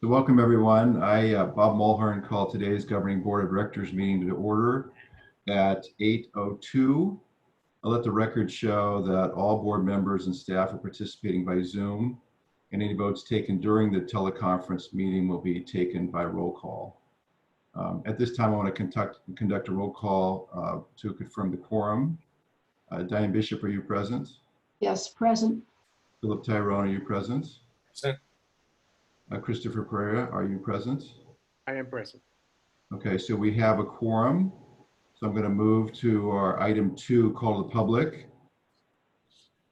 So welcome everyone. Bob Mulhern, call today's Governing Board of Directors meeting to order at 8:02. I'll let the record show that all board members and staff are participating by Zoom, and any votes taken during the teleconference meeting will be taken by roll call. At this time, I want to conduct a roll call to confirm the quorum. Diane Bishop, are you present? Yes, present. Philip Tyrone, are you present? Present. Christopher Pereira, are you present? I am present. Okay, so we have a quorum. So I'm going to move to our item 2, call to the public.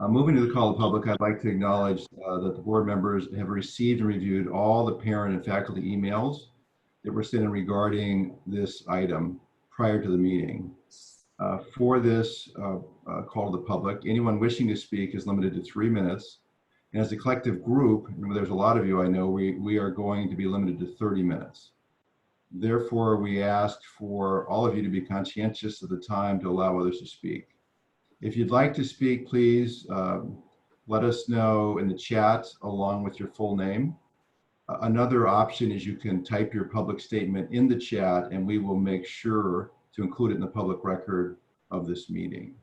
Moving to the call to the public, I'd like to acknowledge that the board members have received and reviewed all the parent and faculty emails that were sent in regarding this item prior to the meeting. For this call to the public, anyone wishing to speak is limited to 3 minutes. And as a collective group, and there's a lot of you I know, we are going to be limited to 30 minutes. Therefore, we ask for all of you to be conscientious of the time to allow others to speak. If you'd like to speak, please let us know in the chat along with your full name. Another option is you can type your public statement in the chat and we will make sure to include it in the public record of this meeting.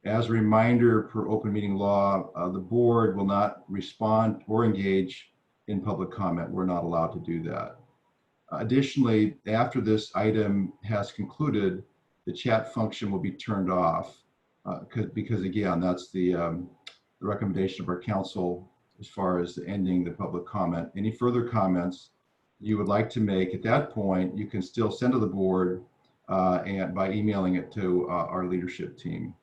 As a reminder, per open meeting law, the board will not respond or engage in public comment. We're not allowed to do that. Additionally, after this item has concluded, the chat function will be turned off because again, that's the recommendation of our council as far as ending the public comment. Any further comments you would like to make at that point, you can still send to the board and by emailing it to our leadership team.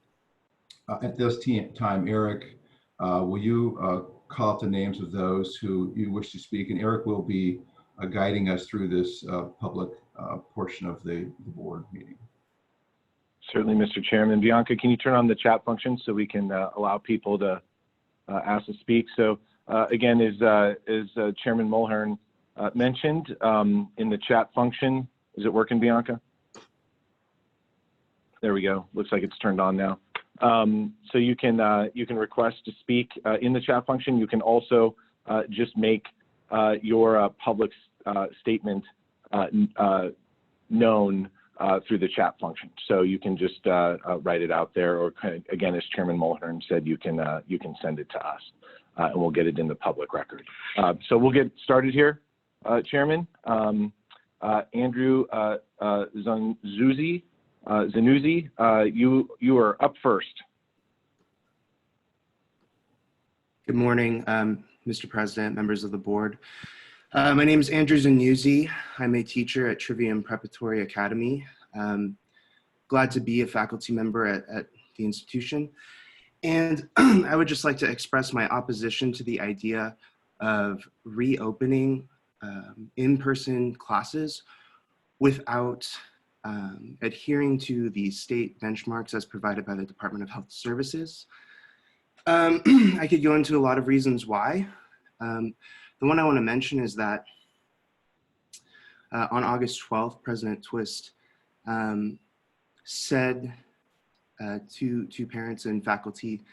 At this time, Eric, will you call out the names of those who you wish to speak? And Eric will be guiding us through this public portion of the board meeting. Certainly, Mr. Chairman. Bianca, can you turn on the chat function so we can allow people to ask to speak? So again, as Chairman Mulhern mentioned in the chat function, is it working, Bianca? There we go. Looks like it's turned on now. So you can request to speak in the chat function. You can also just make your public statement known through the chat function. So you can just write it out there, or again, as Chairman Mulhern said, you can send it to us, and we'll get it in the public record. So we'll get started here, Chairman. Andrew Zanuzzi, you are up first. Good morning, Mr. President, members of the board. My name is Andrew Zanuzzi. I'm a teacher at Trivium Preparatory Academy. Glad to be a faculty member at the institution. And I would just like to express my opposition to the idea of reopening in-person classes without adhering to the state benchmarks as provided by the Department of Health Services. I could go into a lot of reasons why. The one I want to mention is that on August 12th, President Twist said to parents and faculty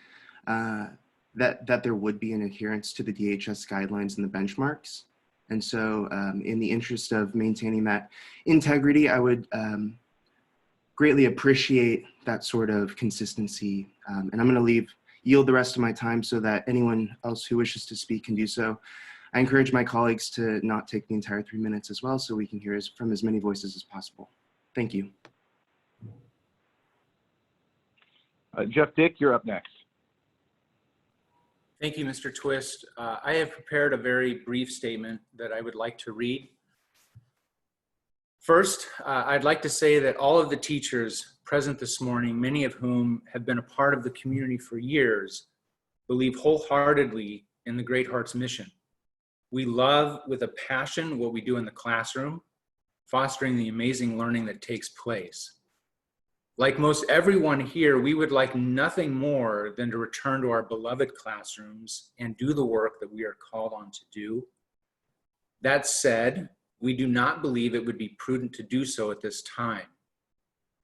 that there would be an adherence to the DHS guidelines and the benchmarks. And so in the interest of maintaining that integrity, I would greatly appreciate that sort of consistency. And I'm going to yield the rest of my time so that anyone else who wishes to speak can do so. I encourage my colleagues to not take the entire 3 minutes as well, so we can hear from as many voices as possible. Thank you. Jeff Dick, you're up next. Thank you, Mr. Twist. I have prepared a very brief statement that I would like to read. First, I'd like to say that all of the teachers present this morning, many of whom have been a part of the community for years, believe wholeheartedly in the Great Hearts mission. We love with a passion what we do in the classroom, fostering the amazing learning that takes place. Like most everyone here, we would like nothing more than to return to our beloved classrooms and do the work that we are called on to do. That said, we do not believe it would be prudent to do so at this time.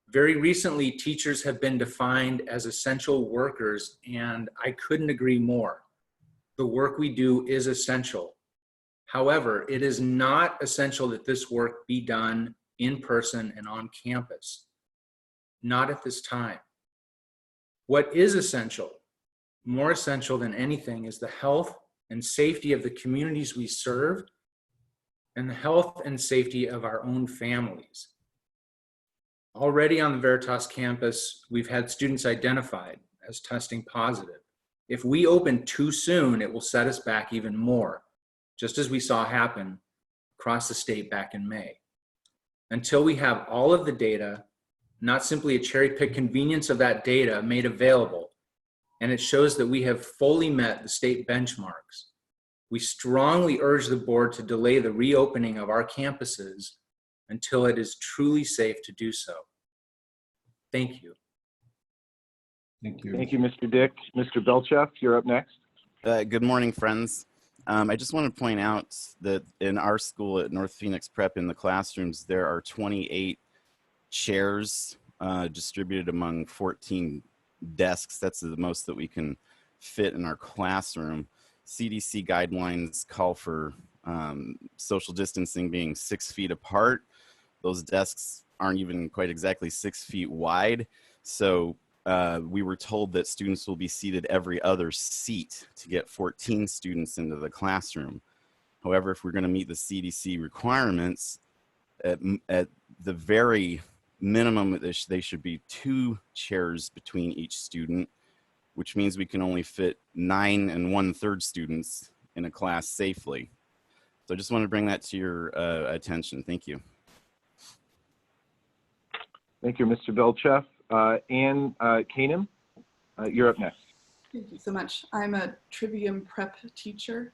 Very recently, teachers have been defined as essential workers, and I couldn't agree more. The work we do is essential. However, it is not essential that this work be done in person and on campus. Not at this time. What is essential, more essential than anything, is the health and safety of the communities we serve and the health and safety of our own families. Already on the Veritas campus, we've had students identified as testing positive. If we open too soon, it will set us back even more, just as we saw happen across the state back in May. Until we have all of the data, not simply a cherry-picked convenience of that data made available, and it shows that we have fully met the state benchmarks, we strongly urge the board to delay the reopening of our campuses until it is truly safe to do so. Thank you. Thank you. Thank you, Mr. Dick. Mr. Belcheff, you're up next. Good morning, friends. I just want to point out that in our school at North Phoenix Prep, in the classrooms, there are 28 chairs distributed among 14 desks. That's the most that we can fit in our classroom. CDC guidelines call for social distancing being 6 feet apart. Those desks aren't even quite exactly 6 feet wide. So we were told that students will be seated every other seat to get 14 students into the classroom. However, if we're going to meet the CDC requirements, at the very minimum, they should be 2 chairs between each student, which means we can only fit 9 1/3 students in a class safely. So I just want to bring that to your attention. Thank you. Thank you, Mr. Belcheff. Ann Kanem, you're up next. Thank you so much. I'm a Trivium Prep teacher.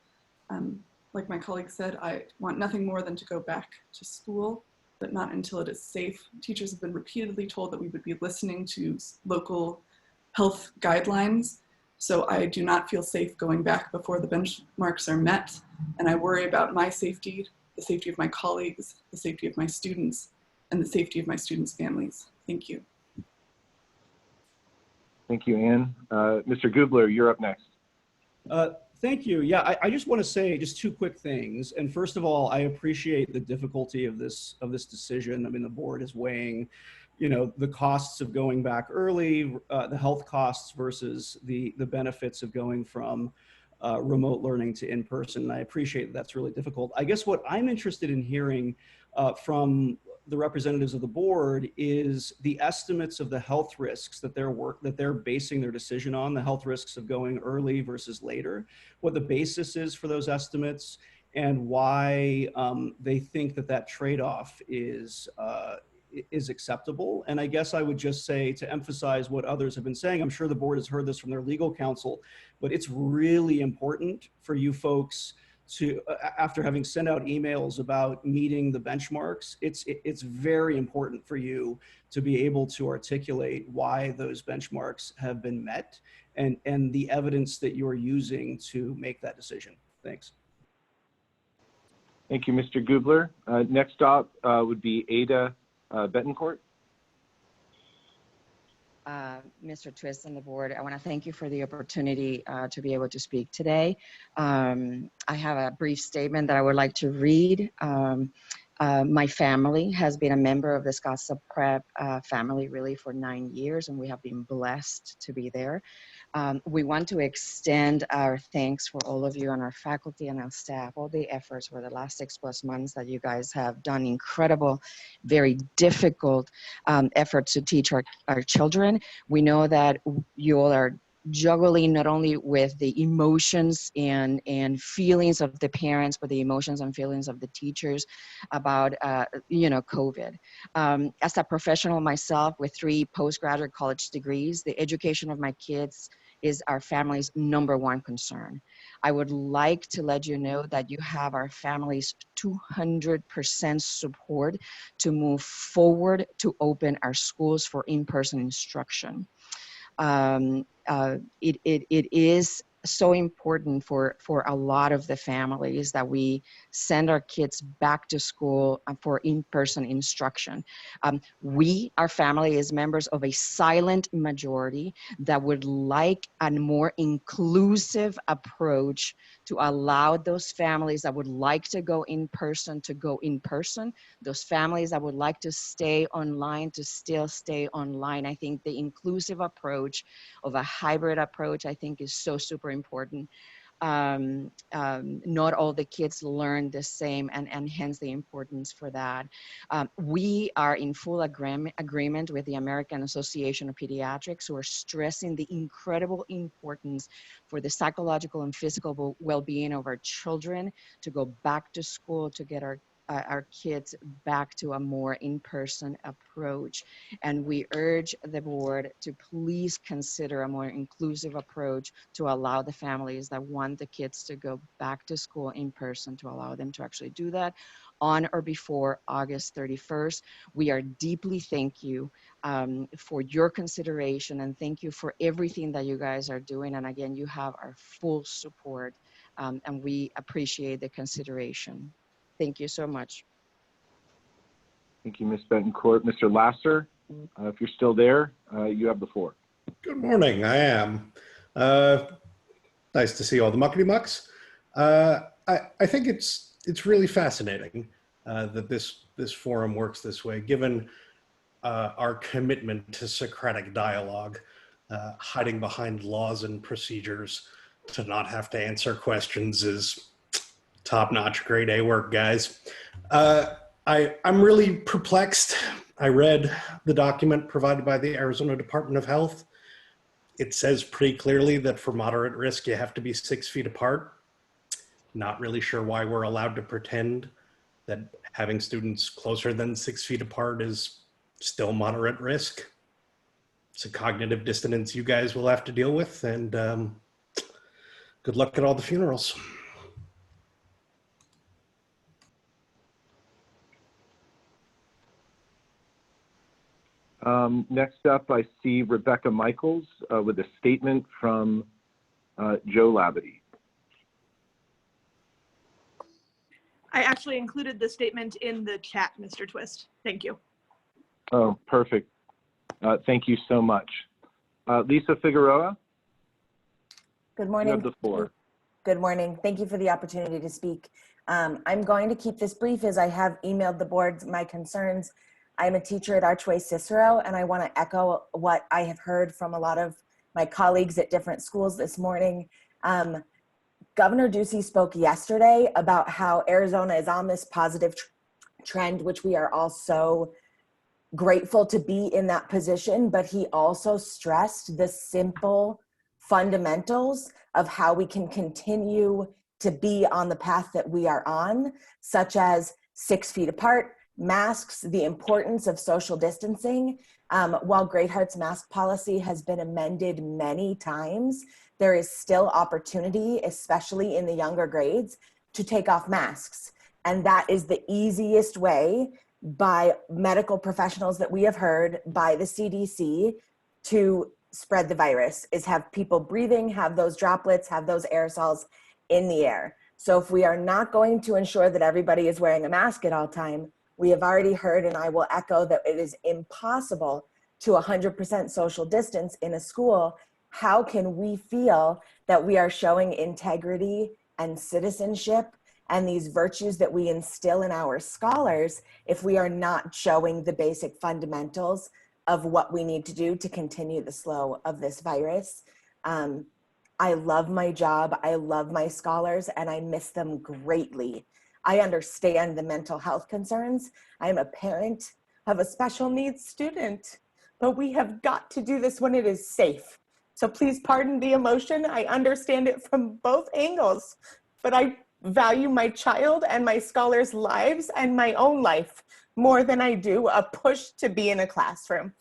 Like my colleague said, I want nothing more than to go back to school, but not until it is safe. Teachers have been repeatedly told that we would be listening to local health guidelines. So I do not feel safe going back before the benchmarks are met. And I worry about my safety, the safety of my colleagues, the safety of my students, and the safety of my students' families. Thank you. Thank you, Ann. Mr. Gubler, you're up next. Thank you. Yeah, I just want to say just 2 quick things. And first of all, I appreciate the difficulty of this decision. I mean, the board is weighing, the costs of going back early, the health costs versus the benefits of going from remote learning to in-person. And I appreciate that's really difficult. I guess what I'm interested in hearing from the representatives of the board is the estimates of the health risks that they're basing their decision on, the health risks of going early versus later, what the basis is for those estimates, and why they think that trade-off is acceptable. And I guess I would just say, to emphasize what others have been saying, I'm sure the board has heard this from their legal counsel, but it's really important for you folks to, after having sent out emails about meeting the benchmarks, it's very important for you to be able to articulate why those benchmarks have been met and the evidence that you're using to make that decision. Thanks. Thank you, Mr. Gubler. Next up would be Ada Betancourt. Mr. Twist and the board, I want to thank you for the opportunity to be able to speak today. I have a brief statement that I would like to read. My family has been a member of the Scottsdale Prep family really for 9 years, and we have been blessed to be there. We want to extend our thanks for all of you and our faculty and our staff, all the efforts for the last 6+ months that you guys have done incredible, very difficult efforts to teach our children. We know that you all are juggling not only with the emotions and feelings of the parents, but the emotions and feelings of the teachers about, COVID. As a professional myself with 3 postgraduate college degrees, the education of my kids is our family's #1 concern. I would like to let you know that you have our family's 200% support to move forward to open our schools for in-person instruction. It is so important for a lot of the families that we send our kids back to school for in-person instruction. Our family is members of a silent majority that would like a more inclusive approach to allow those families that would like to go in person to go in person, those families that would like to stay online to still stay online. I think the inclusive approach of a hybrid approach, I think, is so super important. Not all the kids learn the same, and hence the importance for that. We are in full agreement with the American Association of Pediatrics, who are stressing the incredible importance for the psychological and physical well-being of our children to go back to school, to get our kids back to a more in-person approach. And we urge the board to please consider a more inclusive approach to allow the families that want the kids to go back to school in person, to allow them to actually do that on or before August 31st. We are deeply thank you for your consideration, and thank you for everything that you guys are doing. And again, you have our full support, and we appreciate the consideration. Thank you so much. Thank you, Ms. Betancourt. Mr. Lasser, if you're still there, you have the floor. Good morning. I am. Nice to see all the muckety mucks. I think it's really fascinating that this forum works this way, given our commitment to Socratic dialogue, hiding behind laws and procedures to not have to answer questions is top-notch, grade A work, guys. I'm really perplexed. I read the document provided by the Arizona Department of Health. It says pretty clearly that for moderate risk, you have to be 6 feet apart. Not really sure why we're allowed to pretend that having students closer than 6 feet apart is still moderate risk. It's a cognitive dissonance you guys will have to deal with, and good luck at all the funerals. Next up, I see Rebecca Michaels with a statement from Joe Labadie. I actually included the statement in the chat, Mr. Twist. Thank you. Oh, perfect. Thank you so much. Lisa Figueroa, Good you morning. have the floor. Good morning. Thank you for the opportunity to speak. I'm going to keep this brief as I have emailed the board my concerns. I'm a teacher at Archway Cicero, and I want to echo what I have heard from a lot of my colleagues at different schools this morning. Governor Ducey spoke yesterday about how Arizona is on this positive trend, which we are all so grateful to be in that position, but he also stressed the simple fundamentals of how we can continue to be on the path that we are on, such as 6 feet apart, masks, the importance of social distancing. While Great Heart's mask policy has been amended many times, there is still opportunity, especially in the younger grades, to take off masks. And that is the easiest way by medical professionals that we have heard, by the CDC, to spread the virus, is have people breathing, have those droplets, have those aerosols in the air. So if we are not going to ensure that everybody is wearing a mask at all time, we have already heard, and I will echo, that it is impossible to 100% social distance in a school. How can we feel that we are showing integrity and citizenship and these virtues that we instill in our scholars if we are not showing the basic fundamentals of what we need to do to continue the slow of this virus? I love my job, I love my scholars, and I miss them greatly. I understand the mental health concerns. I am a parent of a special needs student, but we have got to do this when it is safe. So please pardon the emotion. I understand it from both angles, but I value my child and my scholars' lives and my own life more than I do a push to be in a classroom.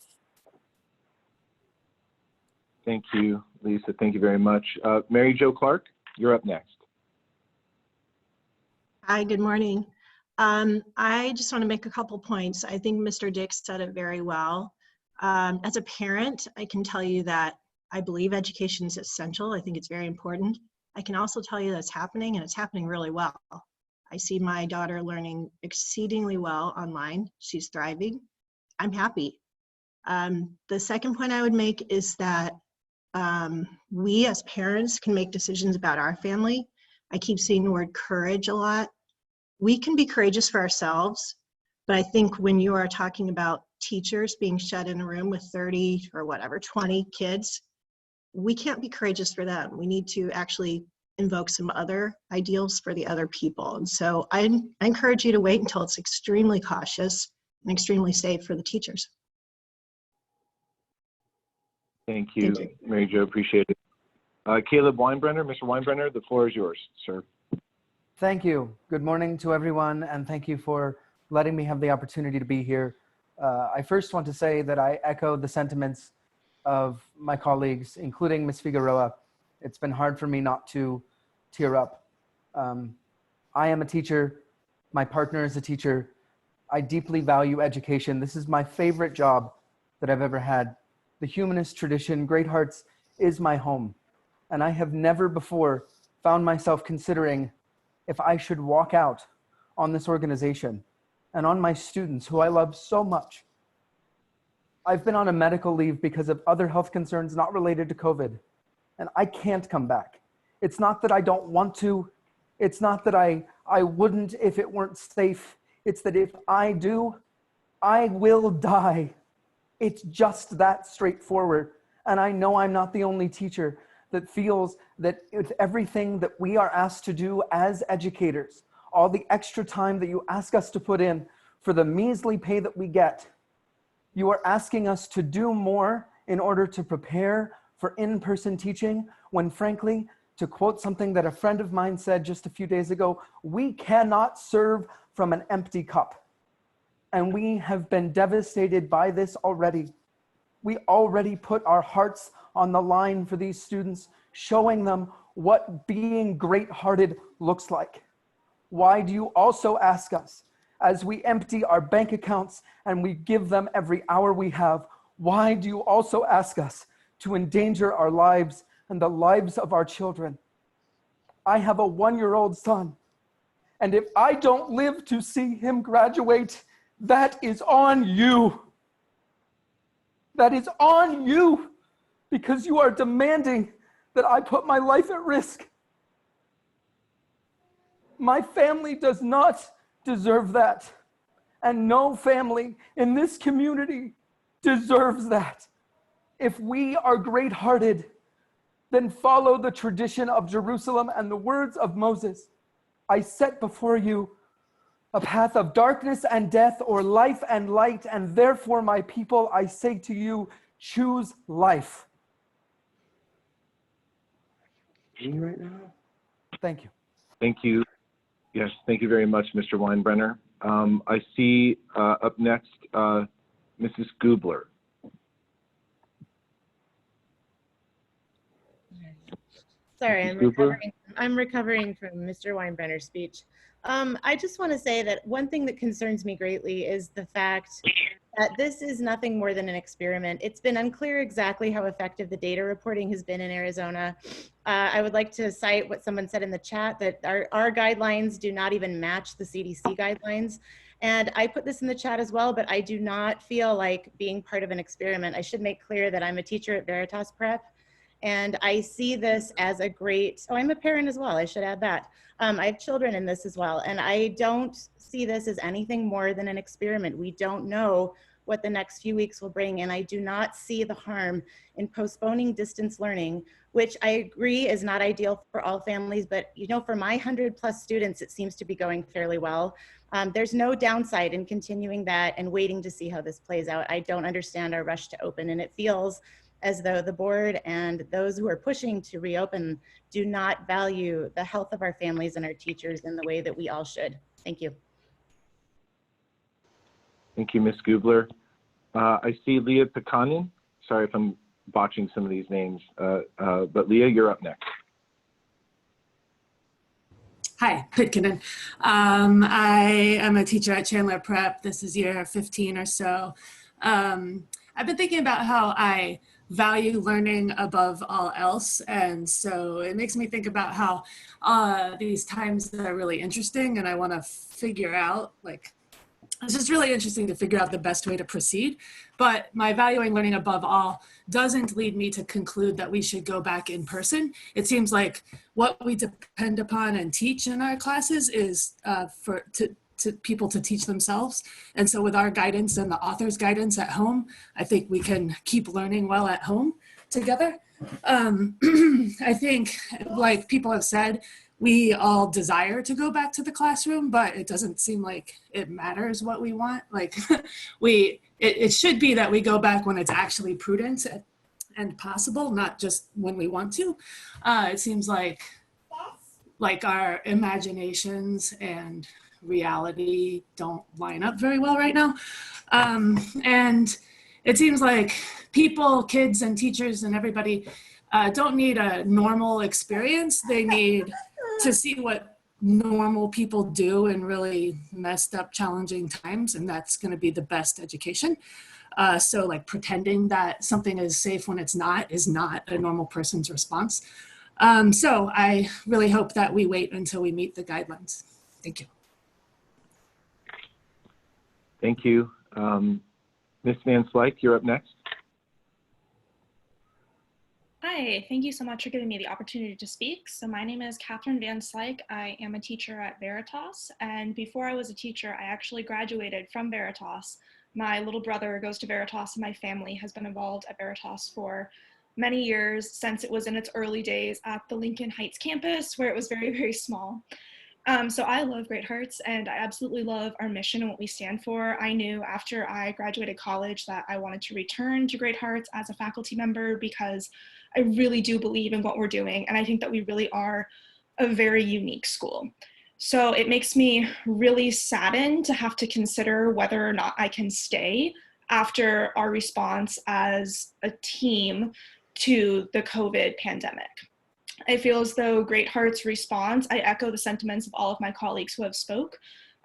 Thank you, Lisa. Thank you very much. Mary Jo Clark, you're up next. Hi, good morning. I just want to make a couple points. I think Mr. Dix said it very well. As a parent, I can tell you that I believe education is essential. I think it's very important. I can also tell you that it's happening, and it's happening really well. I see my daughter learning exceedingly well online. She's thriving. I'm happy. The second point I would make is that we as parents can make decisions about our family. I keep seeing the word courage a lot. We can be courageous for ourselves, but I think when you are talking about teachers being shut in a room with 30 or whatever, 20 kids, we can't be courageous for them. We need to actually invoke some other ideals for the other people. And so I encourage you to wait until it's extremely cautious and extremely safe for the teachers. Thank you, Mary Jo, appreciate it. Caleb Weinbrenner, Mr. Weinbrenner, the floor is yours, sir. Thank you. Good morning to everyone, and thank you for letting me have the opportunity to be here. I first want to say that I echo the sentiments of my colleagues, including Ms. Figueroa. It's been hard for me not to tear up. I am a teacher. My partner is a teacher. I deeply value education. This is my favorite job that I've ever had. The humanist tradition, Great Hearts, is my home. And I have never before found myself considering if I should walk out on this organization and on my students who I love so much. I've been on a medical leave because of other health concerns not related to COVID, and I can't come back. It's not that I don't want to. It's not that I wouldn't if it weren't safe. It's that if I do, I will die. It's just that straightforward. And I know I'm not the only teacher that feels that with everything that we are asked to do as educators, all the extra time that you ask us to put in for the measly pay that we get, you are asking us to do more in order to prepare for in-person teaching, when frankly, to quote something that a friend of mine said just a few days ago, we cannot serve from an empty cup. And we have been devastated by this already. We already put our hearts on the line for these students, showing them what being great-hearted looks like. Why do you also ask us, as we empty our bank accounts and we give them every hour we have, why do you also ask us to endanger our lives and the lives of our children? I have a 1-year-old son, and if I don't live to see him graduate, that is on you. That is on you, because you are demanding that I put my life at risk. My family does not deserve that. And no family in this community deserves that. If we are great-hearted, then follow the tradition of Jerusalem and the words of Moses. I set before you a path of darkness and death, or life and light, and therefore, my people, I say to you, choose life. Right now? Thank you. Thank you. Yes, thank you very much, Mr. Weinbrenner. I see up next, Mrs. Gubler. Sorry, Mrs. I'm recovering from Mr. Weinbrenner's speech. I just want to say that one thing that concerns me greatly is the fact that this is nothing more than an experiment. It's been unclear exactly how effective the data reporting has been in Arizona. I would like to cite what someone said in the chat, that our guidelines do not even match the CDC guidelines. And I put this in the chat as well, but I do not feel like being part of an experiment. I should make clear that I'm a teacher at Veritas Prep, and I see this as a great, I'm a parent as well, I should add that. I have children in this as well, and I don't see this as anything more than an experiment. We don't know what the next few weeks will bring, and I do not see the harm in postponing distance learning, which I agree is not ideal for all families, but you know, for my 100+ students, it seems to be going fairly well. There's no downside in continuing that and waiting to see how this plays out. I don't understand our rush to open, and it feels as though the board and those who are pushing to reopen do not value the health of our families and our teachers in the way that we all should. Thank you. Thank you, Ms. Gubler. I see Leah Pekanin. Sorry if I'm botching some of these names, but Leah, you're up next. Hi, Pitkanen. I am a teacher at Chandler Prep. This is year 15 or so. I've been thinking about how I value learning above all else. And so it makes me think about how these times are really interesting, and I want to figure out, like, it's just really interesting to figure out the best way to proceed. But my valuing learning above all doesn't lead me to conclude that we should go back in person. It seems like what we depend upon and teach in our classes is to people to teach themselves. And so with our guidance and the author's guidance at home, I think we can keep learning well at home together. I think, like people have said, we all desire to go back to the classroom, but it doesn't seem like it matters what we want. Like it should be that we go back when it's actually prudent and possible, not just when we want to. It seems like our imaginations and reality don't line up very well right now. And it seems like people, kids and teachers and everybody don't need a normal experience. They need to see what normal people do in really messed up, challenging times, and that's going to be the best education. So like pretending that something is safe when it's not is not a normal person's response. So I really hope that we wait until we meet the guidelines. Thank you. Thank you. Ms. Van Slyke, you're up next. Hi, thank you so much for giving me the opportunity to speak. So my name is Catherine Van Slyke. I am a teacher at Veritas, and before I was a teacher, I actually graduated from Veritas. My little brother goes to Veritas, and my family has been involved at Veritas for many years since it was in its early days at the Lincoln Heights campus, where it was very, very small. So I love Great Hearts, and I absolutely love our mission and what we stand for. I knew after I graduated college that I wanted to return to Great Hearts as a faculty member because I really do believe in what we're doing, and I think that we really are a very unique school. So it makes me really saddened to have to consider whether or not I can stay after our response as a team to the COVID pandemic. I feel as though Great Hearts' response, I echo the sentiments of all of my colleagues who have spoke.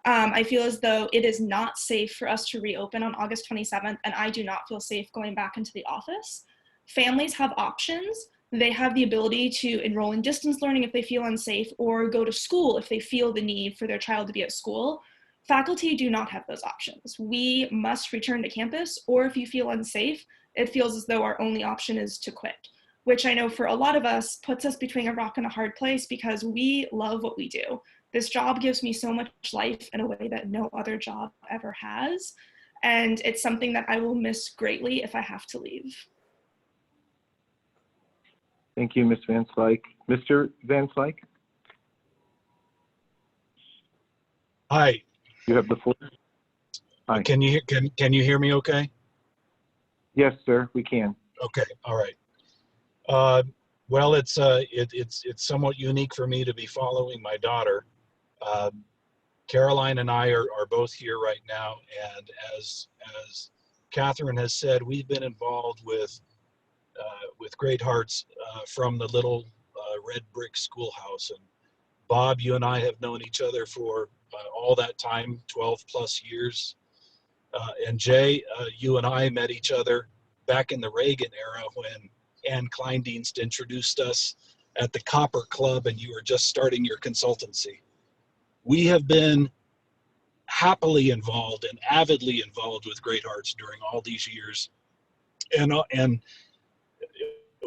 I feel as though it is not safe for us to reopen on August 27th, and I do not feel safe going back into the office. Families have options. They have the ability to enroll in distance learning if they feel unsafe, or go to school if they feel the need for their child to be at school. Faculty do not have those options. We must return to campus, or if you feel unsafe, it feels as though our only option is to quit, which I know for a lot of us puts us between a rock and a hard place because we love what we do. This job gives me so much life in a way that no other job ever has. And it's something that I will miss greatly if I have to leave. Thank you, Ms. Van Slyke. Mr. Van Slyke? Hi. You have the floor. Hi. Can you hear me okay? Yes, sir, we can. Okay, all right. Well, it's somewhat unique for me to be following my daughter. Caroline and I are both here right now, and as Catherine has said, we've been involved with Great Hearts from the little red brick schoolhouse. And Bob, you and I have known each other for all that time, 12 plus years. And Jay, you and I met each other back in the Reagan era when Ann Kleindienst introduced us at the Copper Club and you were just starting your consultancy. We have been happily involved and avidly involved with Great Hearts during all these years. And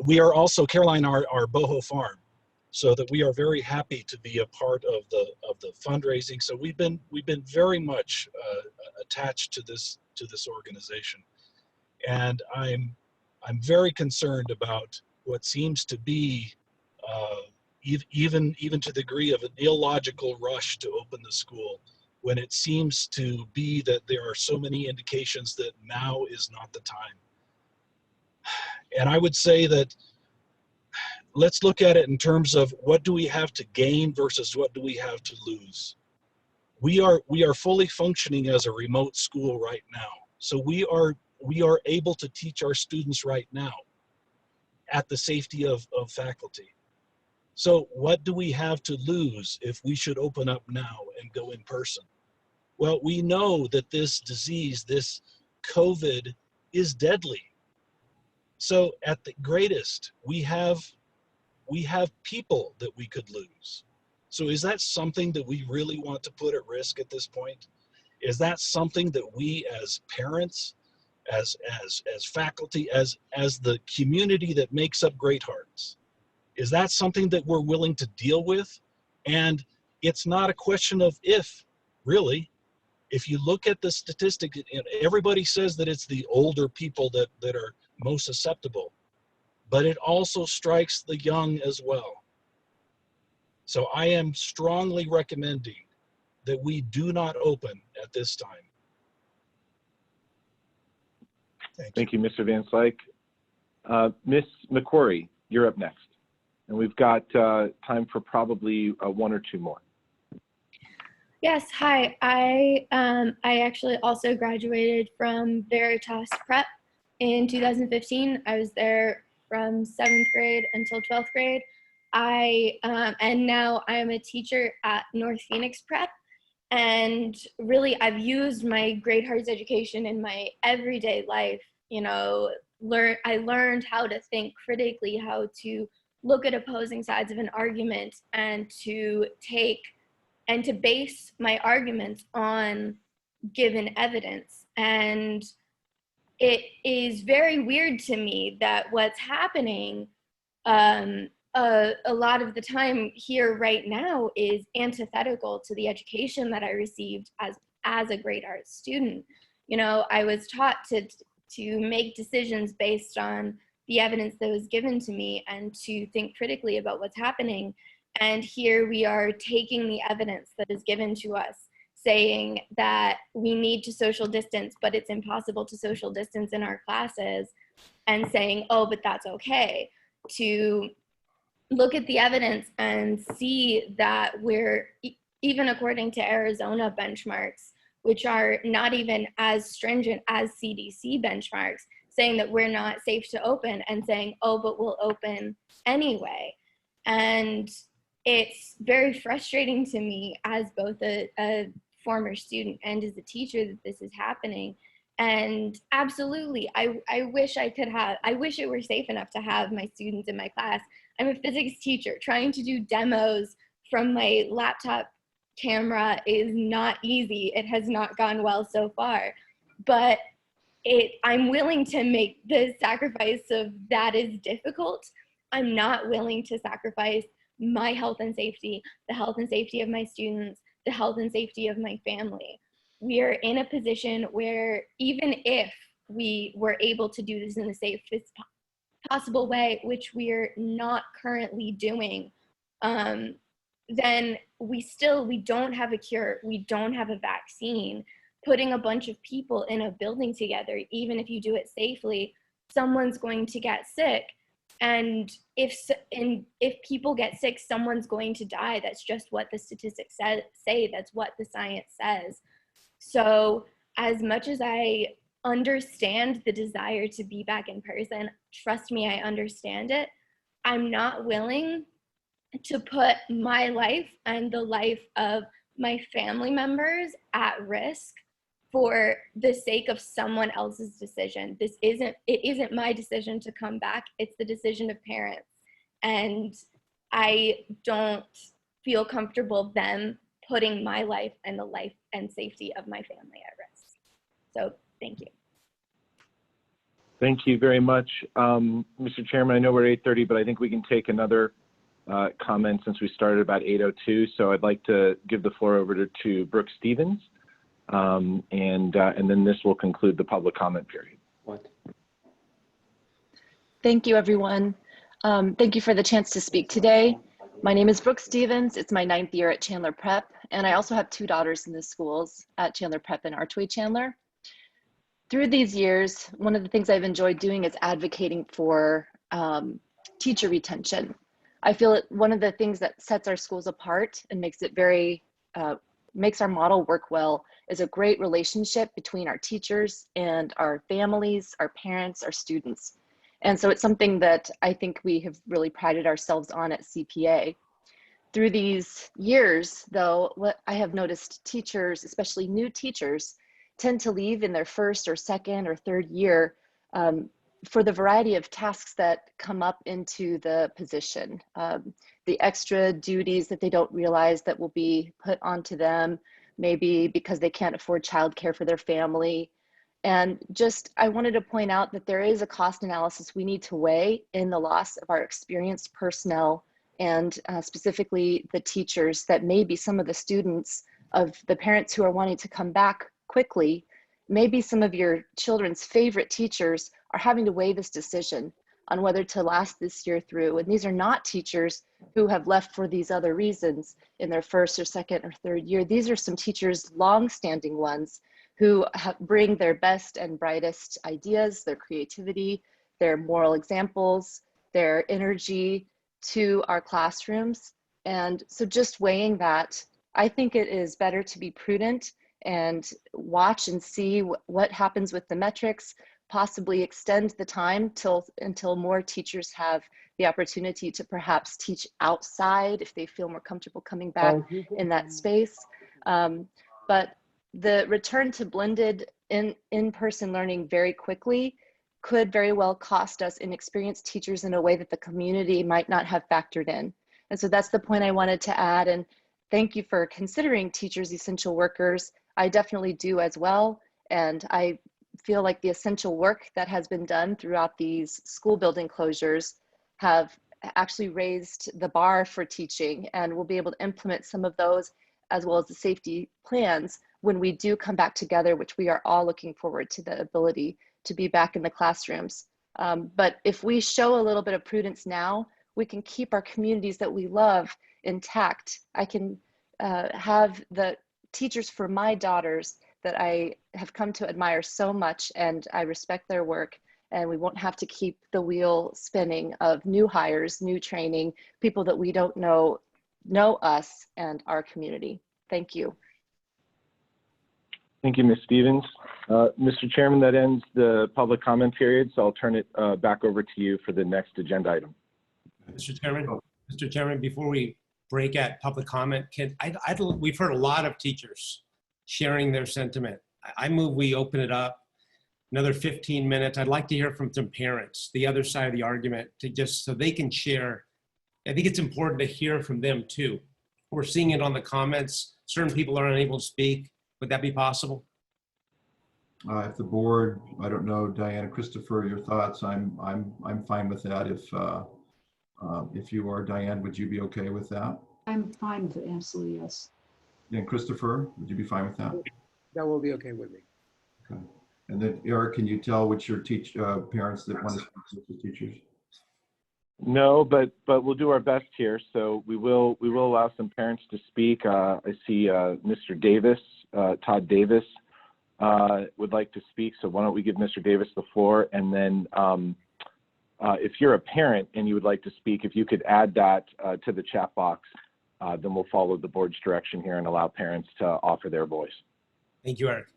we are also, Caroline, our Boho Farm, so that we are very happy to be a part of the fundraising. So we've been very much attached to this organization, and I'm very concerned about what seems to be even to the degree of an illogical rush to open the school, when it seems to be that there are so many indications that now is not the time. And I would say that let's look at it in terms of what do we have to gain versus what do we have to lose. We are fully functioning as a remote school right now. So we are able to teach our students right now at the safety of faculty. So what do we have to lose if we should open up now and go in person? Well, we know that this disease, this COVID, is deadly. So at the greatest, we have people that we could lose. So is that something that we really want to put at risk at this point? Is that something that we as parents, as faculty, as the community that makes up Great Hearts, is that something that we're willing to deal with? And it's not a question of if, really. If you look at the statistic, everybody says that it's the older people that are most susceptible, but it also strikes the young as well. So I am strongly recommending that we do not open at this time. Thank you, Mr. Van Slyke. Ms. McQuarrie, you're up next. And we've got time for probably one or two more. Yes, hi. I actually also graduated from Veritas Prep in 2015. I was there from 7th grade until 12th grade. And now I'm a teacher at North Phoenix Prep. And really, I've used my Great Hearts education in my everyday life. You know, I learned how to think critically, how to look at opposing sides of an argument, and to base my arguments on given evidence. And it is very weird to me that what's happening a lot of the time here right now is antithetical to the education that I received as a Great Hearts student. You know, I was taught to make decisions based on the evidence that was given to me and to think critically about what's happening. And here we are taking the evidence that is given to us, saying that we need to social distance, but it's impossible to social distance in our classes, and saying, oh, but that's okay. To look at the evidence and see that we're, even according to Arizona benchmarks, which are not even as stringent as CDC benchmarks, saying that we're not safe to open, and saying, oh, but we'll open anyway. And it's very frustrating to me as both a former student and as a teacher that this is happening. And absolutely, I wish it were safe enough to have my students in my class. I'm a physics teacher. Trying to do demos from my laptop camera is not easy. It has not gone well so far, but I'm willing to make the sacrifice of that is difficult. I'm not willing to sacrifice my health and safety, the health and safety of my students, the health and safety of my family. We are in a position where even if we were able to do this in the safest possible way, which we're not currently doing, then we don't have a cure, we don't have a vaccine. Putting a bunch of people in a building together, even if you do it safely, someone's going to get sick. And if people get sick, someone's going to die. That's just what the statistics say. That's what the science says. So as much as I understand the desire to be back in person, trust me, I understand it. I'm not willing to put my life and the life of my family members at risk for the sake of someone else's decision. It isn't my decision to come back, it's the decision of parents. And I don't feel comfortable them putting my life and the life and safety of my family at risk. So thank you. Thank you very much. Mr. Chairman, I know we're 8:30, but I think we can take another comment since we started about 8:02. So I'd like to give the floor over to Brooke Stevens. And then this will conclude the public comment period. Thank you, everyone. Thank you for the chance to speak today. My name is Brooke Stevens. It's my 9th year at Chandler Prep, and I also have 2 daughters in the schools at Chandler Prep and Archway Chandler. Through these years, one of the things I've enjoyed doing is advocating for teacher retention. I feel that one of the things that sets our schools apart and makes it makes our model work well is a great relationship between our teachers and our families, our parents, our students. And so it's something that I think we have really prided ourselves on at CPA. Through these years, though, what I have noticed teachers, especially new teachers, tend to leave in their 1st or 2nd or 3rd year for the variety of tasks that come up into the position. The extra duties that they don't realize that will be put onto them, maybe because they can't afford childcare for their family. And just, I wanted to point out that there is a cost analysis we need to weigh in the loss of our experienced personnel and specifically the teachers that maybe some of the students of the parents who are wanting to come back quickly, maybe some of your children's favorite teachers are having to weigh this decision on whether to last this year through. And these are not teachers who have left for these other reasons in their first or second or third year. These are some teachers, long-standing ones, who bring their best and brightest ideas, their creativity, their moral examples, their energy to our classrooms. And so just weighing that, I think it is better to be prudent and watch and see what happens with the metrics, possibly extend the time until more teachers have the opportunity to perhaps teach outside if they feel more comfortable coming back in that space. But the return to blended in-person learning very quickly could very well cost us inexperienced teachers in a way that the community might not have factored in. And so that's the point I wanted to add. And thank you for considering teachers essential workers. I definitely do as well. And I feel like the essential work that has been done throughout these school building closures have actually raised the bar for teaching, and we'll be able to implement some of those as well as the safety plans when we do come back together, which we are all looking forward to the ability to be back in the classrooms. But if we show a little bit of prudence now, we can keep our communities that we love intact. I can have the teachers for my daughters that I have come to admire so much, and I respect their work, and we won't have to keep the wheel spinning of new hires, new training, people that we don't know us and our community. Thank you. Thank you, Ms. Stevens. Mr. Chairman, that ends the public comment period, so I'll turn it back over to you for the next agenda item. Mr. Chairman, before we break at public comment, we've heard a lot of teachers sharing their sentiment. I move we open it up another 15 minutes. I'd like to hear from some parents, the other side of the argument, to just so they can share. I think it's important to hear from them too. We're seeing it on the comments. Certain people are unable to speak. Would that be possible? If the board, I don't know, Diana, Christopher, your thoughts. I'm fine with that. If you are, Diane, would you be okay with that? I'm fine with it, absolutely, yes. And Christopher, would you be fine with that? That will be okay with me. Okay. And then Eric, can you tell which your parents that want to speak to teachers? No, but we'll do our best here. So we will allow some parents to speak. I see Mr. Davis, Todd Davis, would like to speak. So why don't we give Mr. Davis the floor, and then if you're a parent and you would like to speak, if you could add that to the chat box, then we'll follow the board's direction here and allow parents to offer their voice. Thank you, Eric.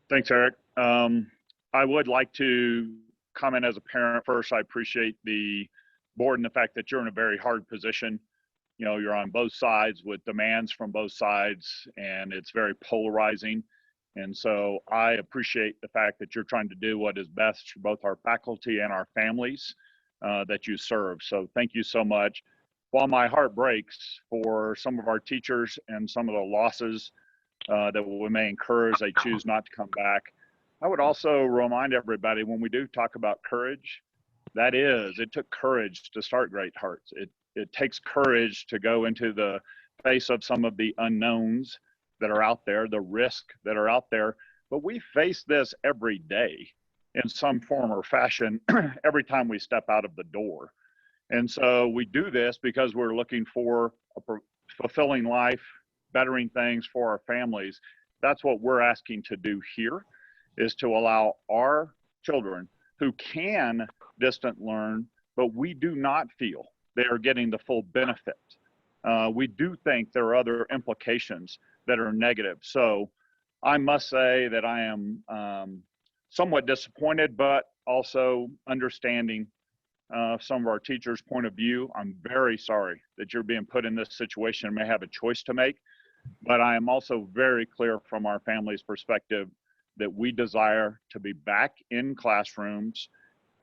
Thanks, Eric. I would like to comment as a parent. First, I appreciate the board and the fact that you're in a very hard position. You know, you're on both sides with demands from both sides, and it's very polarizing. And so I appreciate the fact that you're trying to do what is best for both our faculty and our families that you serve. So thank you so much. While my heart breaks for some of our teachers and some of the losses that we may incur as they choose not to come back, I would also remind everybody, when we do talk about courage, it took courage to start Great Hearts. It takes courage to go into the face of some of the unknowns that are out there, the risk that are out there. But we face this every day in some form or fashion every time we step out of the door. And so we do this because we're looking for a fulfilling life, bettering things for our families. That's what we're asking to do here, is to allow our children who can distant learn, but we do not feel they are getting the full benefit. We do think there are other implications that are negative. So I must say that I am somewhat disappointed, but also understanding some of our teachers' point of view. I'm very sorry that you're being put in this situation and may have a choice to make, but I am also very clear from our family's perspective that we desire to be back in classrooms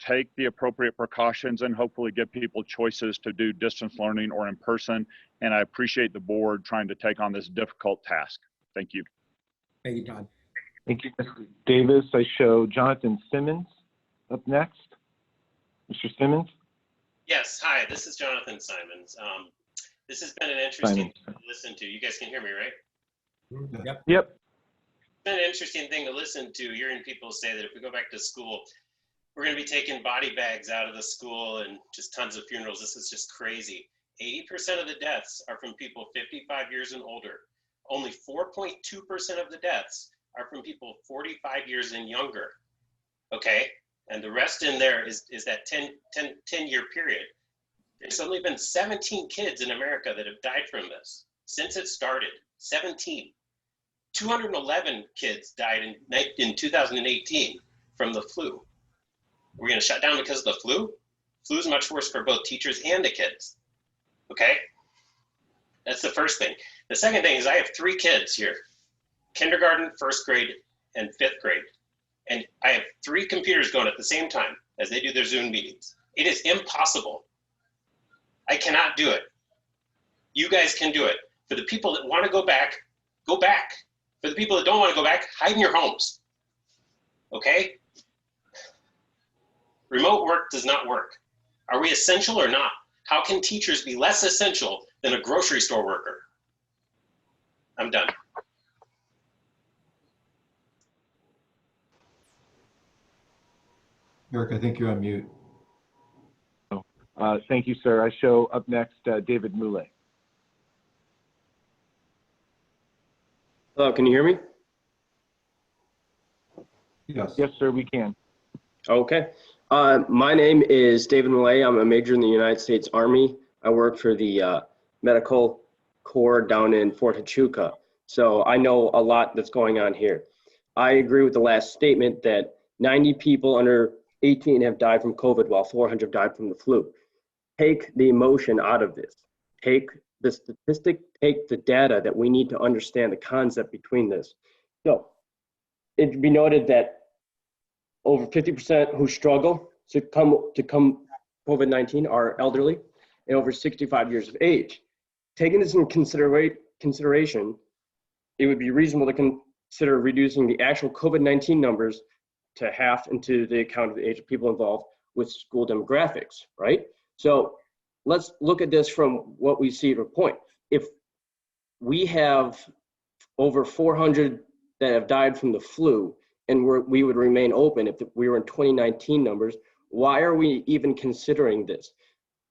take the appropriate precautions and hopefully give people choices to do distance learning or in person. And I appreciate the board trying to take on this difficult task. Thank you. Thank you, Todd. Thank you, Mr. Davis. I show Jonathan Simmons up next. Mr. Simmons? Yes, hi, this is Jonathan Simons. This has been an interesting thing to listen to. You guys can hear me, right? Yep. Yep. It's been an interesting thing to listen to, hearing people say that if we go back to school, we're going to be taking body bags out of the school and just tons of funerals. This is just crazy. 80% of the deaths are from people 55 years and older. Only 4.2% of the deaths are from people 45 years and younger. Okay? And the rest in there is that 10-year period. There's only been 17 kids in America that have died from this since it started. 17. 211 kids died in 2018 from the flu. We're going to shut down because of the flu? Flu is much worse for both teachers and the kids. Okay? That's the first thing. The second thing is I have 3 kids here. Kindergarten, 1st grade, and 5th grade. And I have 3 computers going at the same time as they do their Zoom meetings. It is impossible. I cannot do it. You guys can do it. For the people that want to go back, go back. For the people that don't want to go back, hide in your homes. Okay? Remote work does not work. Are we essential or not? How can teachers be less essential than a grocery store worker? I'm done. Eric, I think you're on mute. Thank you, sir. I show up next David Moulet. Hello, can you hear me? Yes. Yes, sir, we can. Okay. My name is David Millay. I'm a major in the United States Army. I work for the Medical Corps down in Fort Huachuca. So I know a lot that's going on here. I agree with the last statement that 90 people under 18 have died from COVID while 400 died from the flu. Take the emotion out of this. Take the statistic, take the data that we need to understand the concept between this. So it should be noted that over 50% who struggle to come COVID-19 are elderly and over 65 years of age. Taking this in consideration, it would be reasonable to consider reducing the actual COVID-19 numbers to half into the account of the age of people involved with school demographics, right? So let's look at this from what we see at a point. If we have over 400 that have died from the flu, and we would remain open if we were in 2019 numbers, why are we even considering this?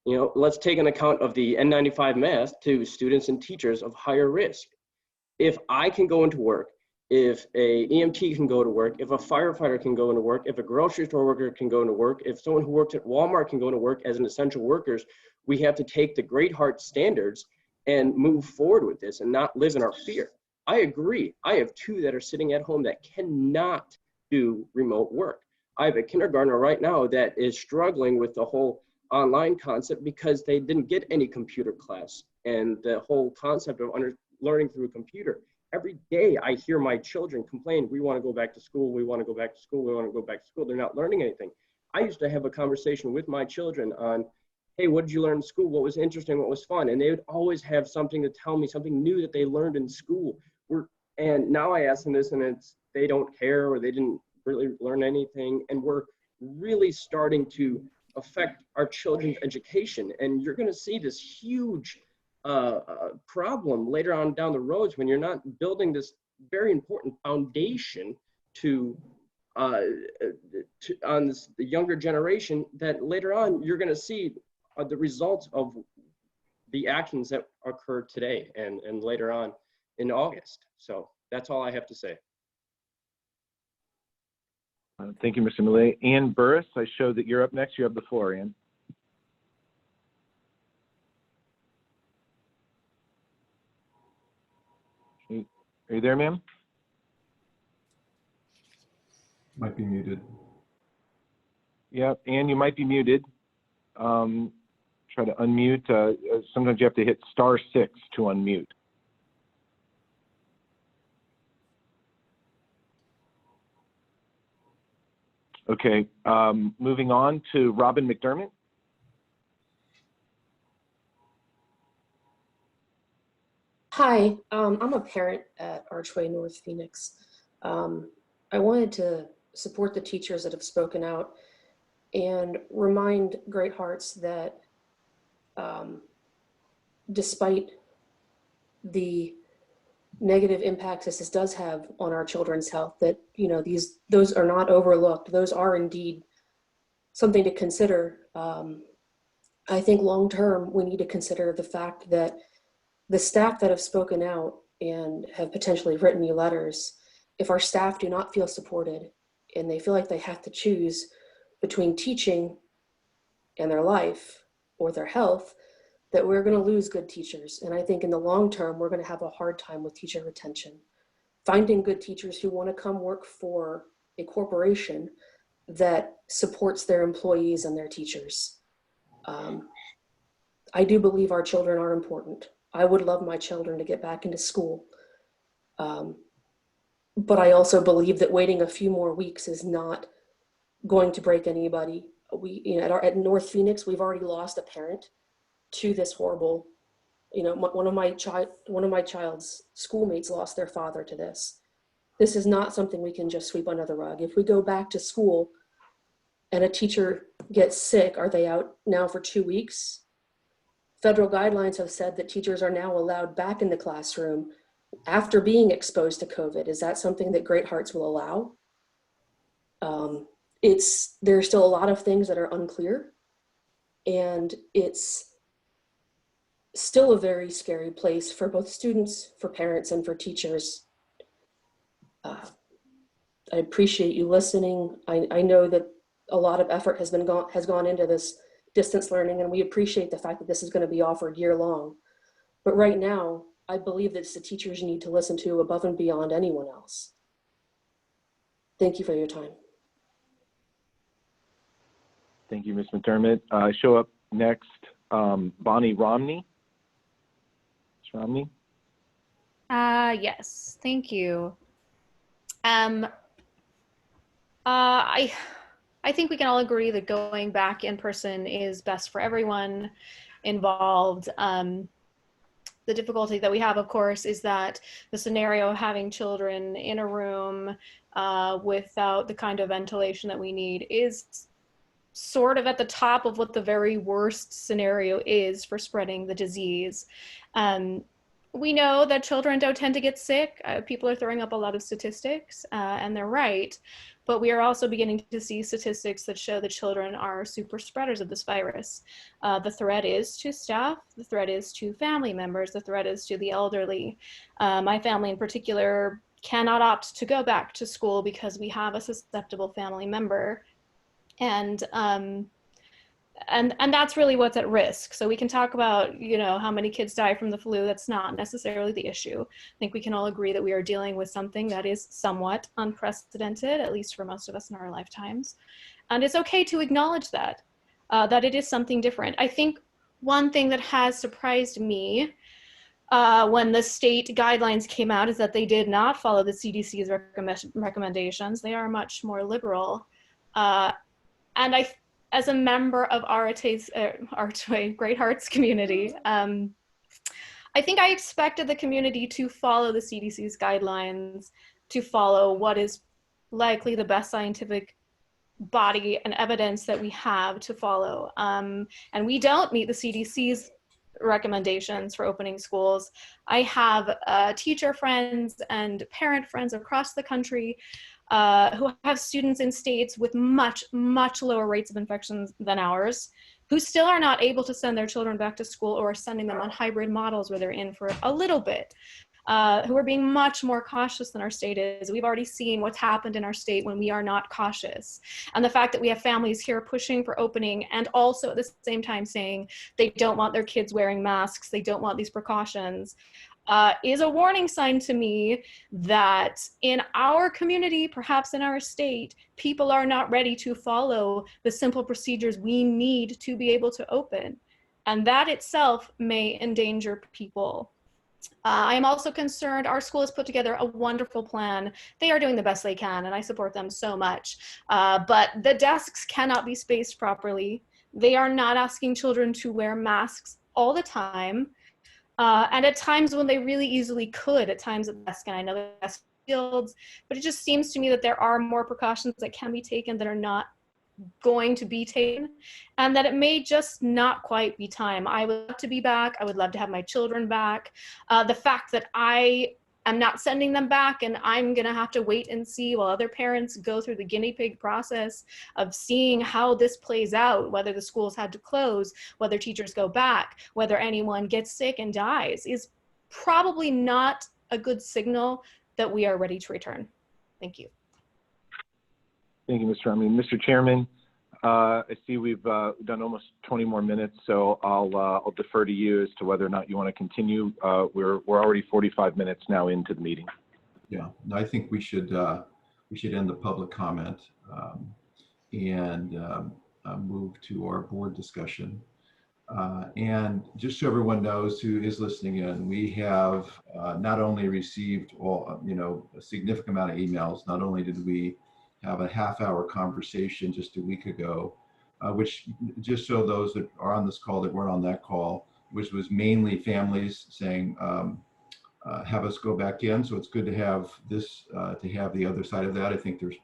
You know, let's take an account of the N95 mask to students and teachers of higher risk. If I can go into work, if a EMT can go to work, if a firefighter can go into work, if a grocery store worker can go into work, if someone who works at Walmart can go into work as an essential workers, we have to take the Great Heart standards and move forward with this and not live in our fear. I agree. I have 2 that are sitting at home that cannot do remote work. I have a kindergartner right now that is struggling with the whole online concept because they didn't get any computer class and the whole concept of learning through a computer. Every day I hear my children complain, we want to go back to school, we want to go back to school, we want to go back to school. They're not learning anything. I used to have a conversation with my children on, hey, what did you learn in school? What was interesting? What was fun? And they would always have something to tell me, something new that they learned in school. And now I ask them this and they don't care or they didn't really learn anything. And we're really starting to affect our children's education. And you're going to see this huge problem later on down the roads when you're not building this very important foundation on the younger generation, that later on you're going to see the results of the actions that occur today and later on in August. So that's all I have to say. Thank you, Mr. Millay. Ann Burris, I show that you're up next. You have the floor, Ann. Are you there, ma'am? Might be muted. Yeah, Ann, you might be muted. Try to unmute. Sometimes you have to hit *6 to unmute. Okay, moving on to Robin McDermott. Hi, I'm a parent at Archway North Phoenix. I wanted to support the teachers that have spoken out and remind Great Hearts that despite the negative impacts this does have on our children's health, that those are not overlooked. Those are indeed something to consider. I think long term we need to consider the fact that the staff that have spoken out and have potentially written me letters, if our staff do not feel supported and they feel like they have to choose between teaching and their life or their health, that we're going to lose good teachers. And I think in the long term, we're going to have a hard time with teacher retention. Finding good teachers who want to come work for a corporation that supports their employees and their teachers. I do believe our children are important. I would love my children to get back into school. But I also believe that waiting a few more weeks is not going to break anybody. At North Phoenix, we've already lost a parent to this horrible, one of my child's schoolmates lost their father to this. This is not something we can just sweep under the rug. If we go back to school and a teacher gets sick, are they out now for 2 weeks? Federal guidelines have said that teachers are now allowed back in the classroom after being exposed to COVID. Is that something that Great Hearts will allow? There's still a lot of things that are unclear, and it's still a very scary place for both students, for parents, and for teachers. I appreciate you listening. I know that a lot of effort has gone into this distance learning, and we appreciate the fact that this is going to be offered year long. But right now, I believe that it's the teachers you need to listen to above and beyond anyone else. Thank you for your time. Thank you, Ms. McDermott. Show up next, Bonnie Romney. Ms. Romney? Yes, thank you. I think we can all agree that going back in person is best for everyone involved. The difficulty that we have, of course, is that the scenario of having children in a room without the kind of ventilation that we need is sort of at the top of what the very worst scenario is for spreading the disease. We know that children don't tend to get sick. People are throwing up a lot of statistics, and they're right. But we are also beginning to see statistics that show that children are super spreaders of this virus. The threat is to staff, the threat is to family members, the threat is to the elderly. My family in particular cannot opt to go back to school because we have a susceptible family member. And that's really what's at risk. So we can talk about, how many kids die from the flu. That's not necessarily the issue. I think we can all agree that we are dealing with something that is somewhat unprecedented, at least for most of us in our lifetimes. And it's okay to acknowledge that it is something different. I think one thing that has surprised me when the state guidelines came out is that they did not follow the CDC's recommendations. They are much more liberal. And as a member of Archway Great Hearts community, I think I expected the community to follow the CDC's guidelines, to follow what is likely the best scientific body and evidence that we have to follow. And we don't meet the CDC's recommendations for opening schools. I have teacher friends and parent friends across the country who have students in states with much, much lower rates of infections than ours, who still are not able to send their children back to school or are sending them on hybrid models where they're in for a little bit, who are being much more cautious than our state is. We've already seen what's happened in our state when we are not cautious. And the fact that we have families here pushing for opening and also at the same time saying they don't want their kids wearing masks, they don't want these precautions, is a warning sign to me that in our community, perhaps in our state, people are not ready to follow the simple procedures we need to be able to open. And that itself may endanger people. I am also concerned. Our school has put together a wonderful plan. They are doing the best they can, and I support them so much. But the desks cannot be spaced properly. They are not asking children to wear masks all the time. And at times when they really easily could, at times at the desk, and I know that's fields, but it just seems to me that there are more precautions that can be taken that are not going to be taken, and that it may just not quite be time. I would love to be back. I would love to have my children back. The fact that I am not sending them back and I'm gonna have to wait and see while other parents go through the guinea pig process of seeing how this plays out, whether the schools had to close, whether teachers go back, whether anyone gets sick and dies, is probably not a good signal that we are ready to return. Thank you. Thank you, Mr. Army. Mr. Chairman, I see we've done almost 20 more minutes, so I'll defer to you as to whether or not you want to continue. We're already 45 minutes now into the meeting. Yeah, no, I think we should end the public comment and move to our board discussion. And just so everyone knows who is listening in, we have not only received a significant amount of emails. Not only did we have a half-hour conversation just a week ago, which, just so those that are on this call that weren't on that call, which was mainly families saying, have us go back in. So it's good to have this, to have the other side of that. I think there's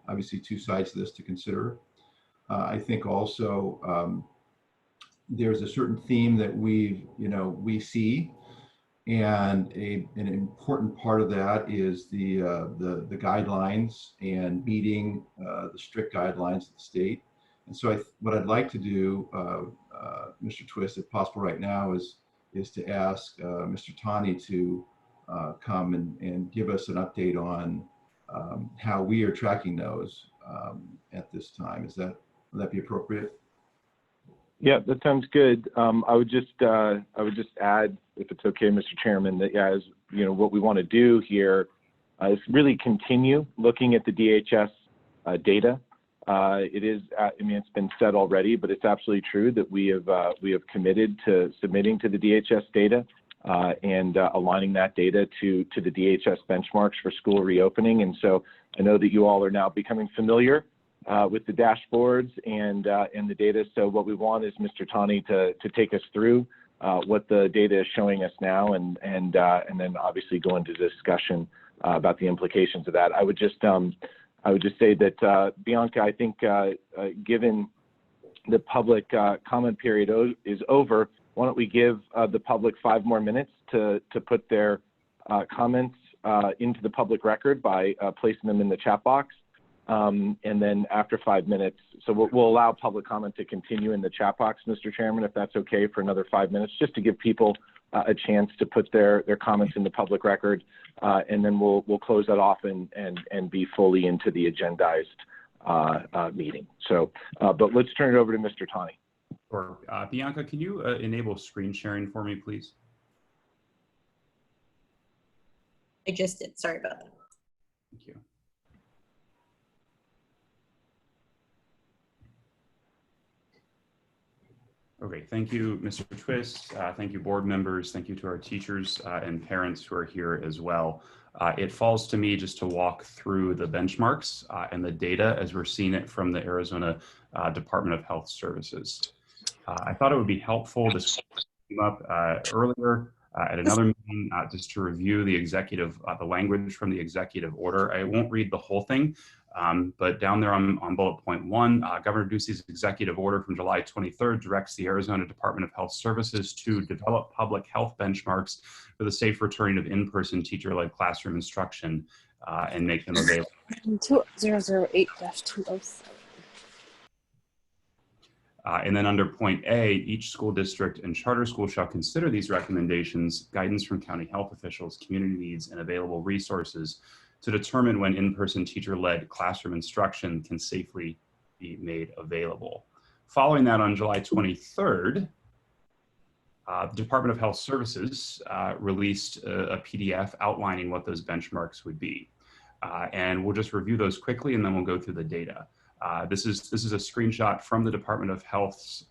obviously two sides to this to consider. I think also there's a certain theme that we see. And an important part of that is the guidelines and meeting the strict guidelines of the state. And so what I'd like to do, Mr. Twist, if possible right now, is to ask Mr. Tani to come and give us an update on how we are tracking those at this time. Would that be appropriate? Yeah, that sounds good. I would just add, if it's okay, Mr. Chairman, that as what we want to do here is really continue looking at the DHS data. It is, it's been said already, but it's absolutely true that we have committed to submitting to the DHS data and aligning that data to the DHS benchmarks for school reopening. And so I know that you all are now becoming familiar with the dashboards and the data. So what we want is Mr. Tani to take us through what the data is showing us now, and then obviously go into discussion about the implications of that. I would just say that Bianca, I think given the public comment period is over, why don't we give the public 5 more minutes to put their comments into the public record by placing them in the chat box. And then after 5 minutes, so we'll allow public comment to continue in the chat box, Mr. Chairman, if that's okay, for another 5 minutes, just to give people a chance to put their comments in the public record, and then we'll close that off and be fully into the agendized meeting. So, but let's turn it over to Mr. Tani. Sure. Bianca, can you enable screen sharing for me, please? I just did. Sorry about that. Thank you. Okay, thank you, Mr. Twist. Thank you, board members. Thank you to our teachers and parents who are here as well. It falls to me just to walk through the benchmarks and the data as we're seeing it from the Arizona Department of Health Services. I thought it would be helpful, this came up earlier at another meeting, just to review the language from the executive order. I won't read the whole thing, but down there on bullet point 1, Governor Ducey's executive order from July 23rd directs the Arizona Department of Health Services to develop public health benchmarks for the safe returning of in-person teacher-led classroom instruction and make them available. 2008-207. And then under point A, each school district and charter school shall consider these recommendations, guidance from county health officials, community needs, and available resources to determine when in-person teacher-led classroom instruction can safely be made available. Following that, on July 23rd, the Department of Health Services released a PDF outlining what those benchmarks would be. And we'll just review those quickly, and then we'll go through the data. This is a screenshot from the Department of Health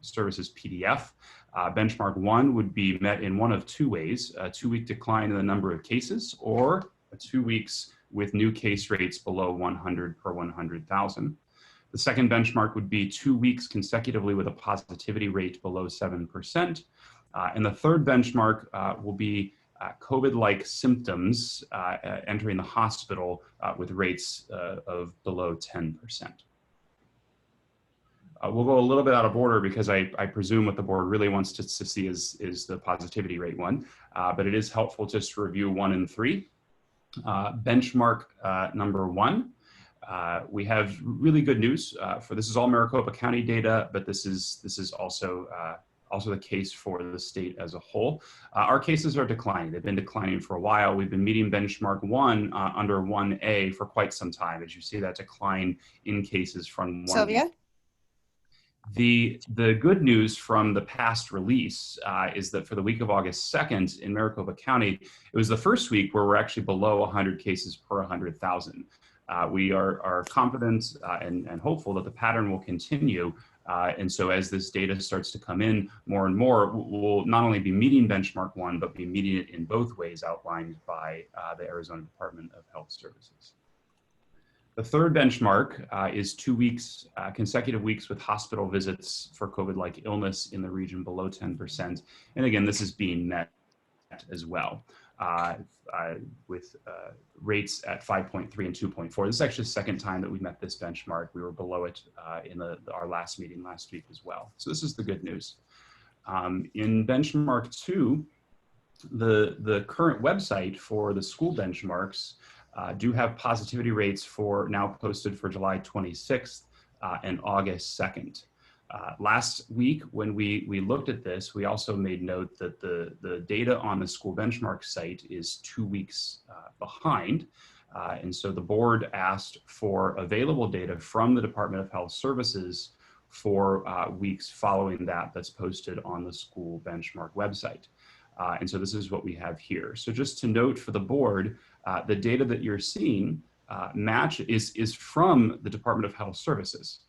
Services PDF. Benchmark 1 would be met in one of two ways: a 2-week decline in the number of cases, or a 2 weeks with new case rates below 100 per 100,000. The second benchmark would be 2 weeks consecutively with a positivity rate below 7%. And the third benchmark will be COVID-like symptoms entering the hospital with rates of below 10%. We'll go a little bit out of order because I presume what the board really wants to see is the positivity rate one, but it is helpful just to review 1 and 3. Benchmark number 1. We have really good news for this is all Maricopa County data, but this is also the case for the state as a whole. Our cases are declining. They've been declining for a while. We've been meeting benchmark 1 under 1A for quite some time. As you see that decline in cases from 1. Sylvia? The good news from the past release is that for the week of August 2nd in Maricopa County, it was the first week where we're actually below 100 cases per 100,000. We are confident and hopeful that the pattern will continue. And so as this data starts to come in more and more, we'll not only be meeting benchmark 1, but be meeting it in both ways outlined by the Arizona Department of Health Services. The third benchmark is 2 weeks, consecutive weeks with hospital visits for COVID-like illness in the region below 10%. And again, this is being met as well with rates at 5.3 and 2.4. This is actually the second time that we met this benchmark. We were below it in our last meeting last week as well. So this is the good news. In benchmark 2, the current website for the school benchmarks do have positivity rates for now posted for July 26th and August 2nd. Last week, when we looked at this, we also made note that the data on the school benchmark site is 2 weeks behind. And so the board asked for available data from the Department of Health Services for weeks following that's posted on the school benchmark website. And so this is what we have here. So just to note for the board, the data that you're seeing is from the Department of Health Services.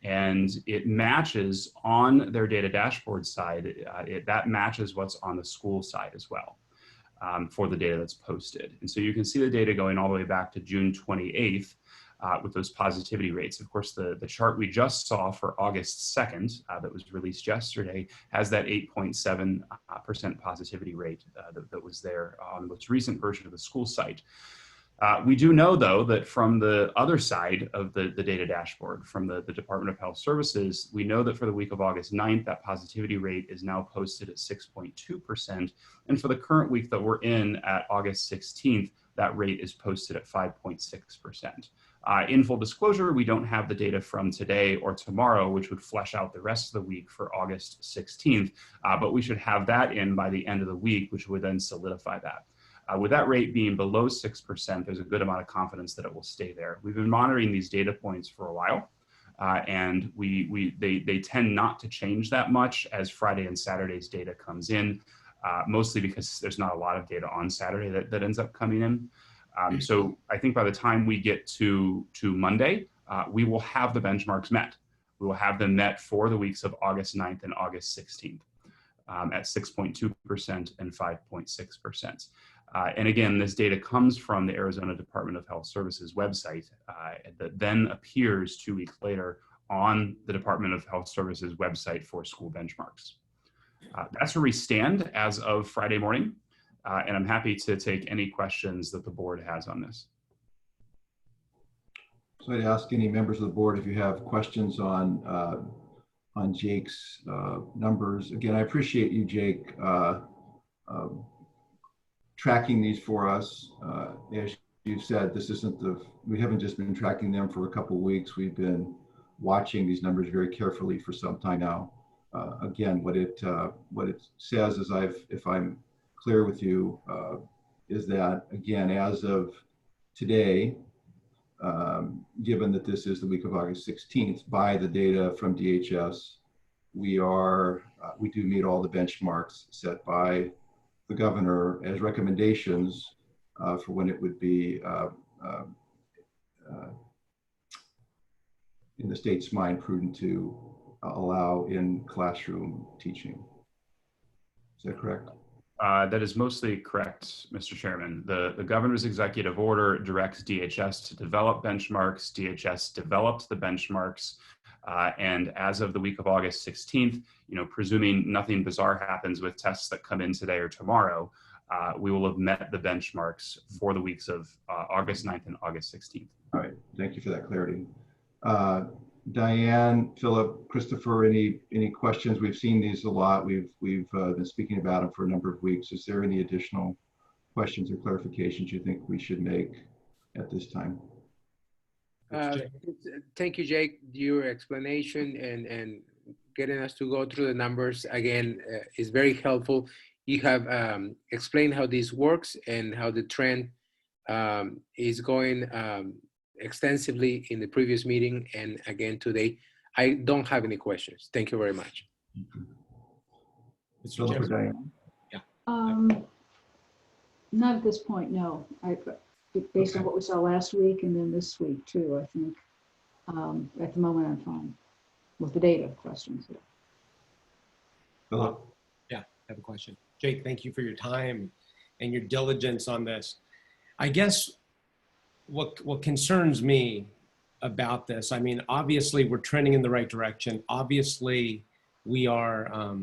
And it matches on their data dashboard side, that matches what's on the school side as well for the data that's posted. And so you can see the data going all the way back to June 28th with those positivity rates. Of course, the chart we just saw for August 2nd that was released yesterday has that 8.7% positivity rate that was there on the most recent version of the school site. We do know, though, that from the other side of the data dashboard, from the Department of Health Services, we know that for the week of August 9th, that positivity rate is now posted at 6.2%. And for the current week that we're in at August 16th, that rate is posted at 5.6%. In full disclosure, we don't have the data from today or tomorrow, which would flesh out the rest of the week for August 16th, but we should have that in by the end of the week, which would then solidify that. With that rate being below 6%, there's a good amount of confidence that it will stay there. We've been monitoring these data points for a while, and they tend not to change that much as Friday and Saturday's data comes in, mostly because there's not a lot of data on Saturday that ends up coming in. So I think by the time we get to Monday, we will have the benchmarks met. We will have them met for the weeks of August 9th and August 16th at 6.2% and 5.6%. And again, this data comes from the Arizona Department of Health Services website that then appears 2 weeks later on the Department of Health Services website for school benchmarks. That's where we stand as of Friday morning, and I'm happy to take any questions that the board has on this. So I'd ask any members of the board if you have questions on Jake's numbers. Again, I appreciate you, Jake, tracking these for us. As you said, we haven't just been tracking them for a couple of weeks. We've been watching these numbers very carefully for some time now. Again, what it says is, if I'm clear with you, is that, again, as of today, given that this is the week of August 16th, by the data from DHS, we do meet all the benchmarks set by the governor as recommendations for when it would be in the state's mind, prudent to allow in classroom teaching. Is that correct? That is mostly correct, Mr. Chairman. The governor's executive order directs DHS to develop benchmarks. DHS developed the benchmarks. And as of the week of August 16th, presuming nothing bizarre happens with tests that come in today or tomorrow, we will have met the benchmarks for the weeks of August 9th and August 16th. All right, thank you for that clarity. Diane, Philip, Christopher, any questions? We've seen these a lot. We've been speaking about them for a number of weeks. Is there any additional questions or clarifications you think we should make at this time? Thank you, Jake. Your explanation and getting us to go through the numbers again is very helpful. You have explained how this works and how the trend is going extensively in the previous meeting and again today. I don't have any questions. Thank you very much. Not at this point, no. Based on what we saw last week and then this week too, I think at the moment I'm fine with the data questions. Philip? Yeah, I have a question. Jake, thank you for your time and your diligence on this. I guess what concerns me about this, I mean, obviously we're trending in the right direction. Obviously we are,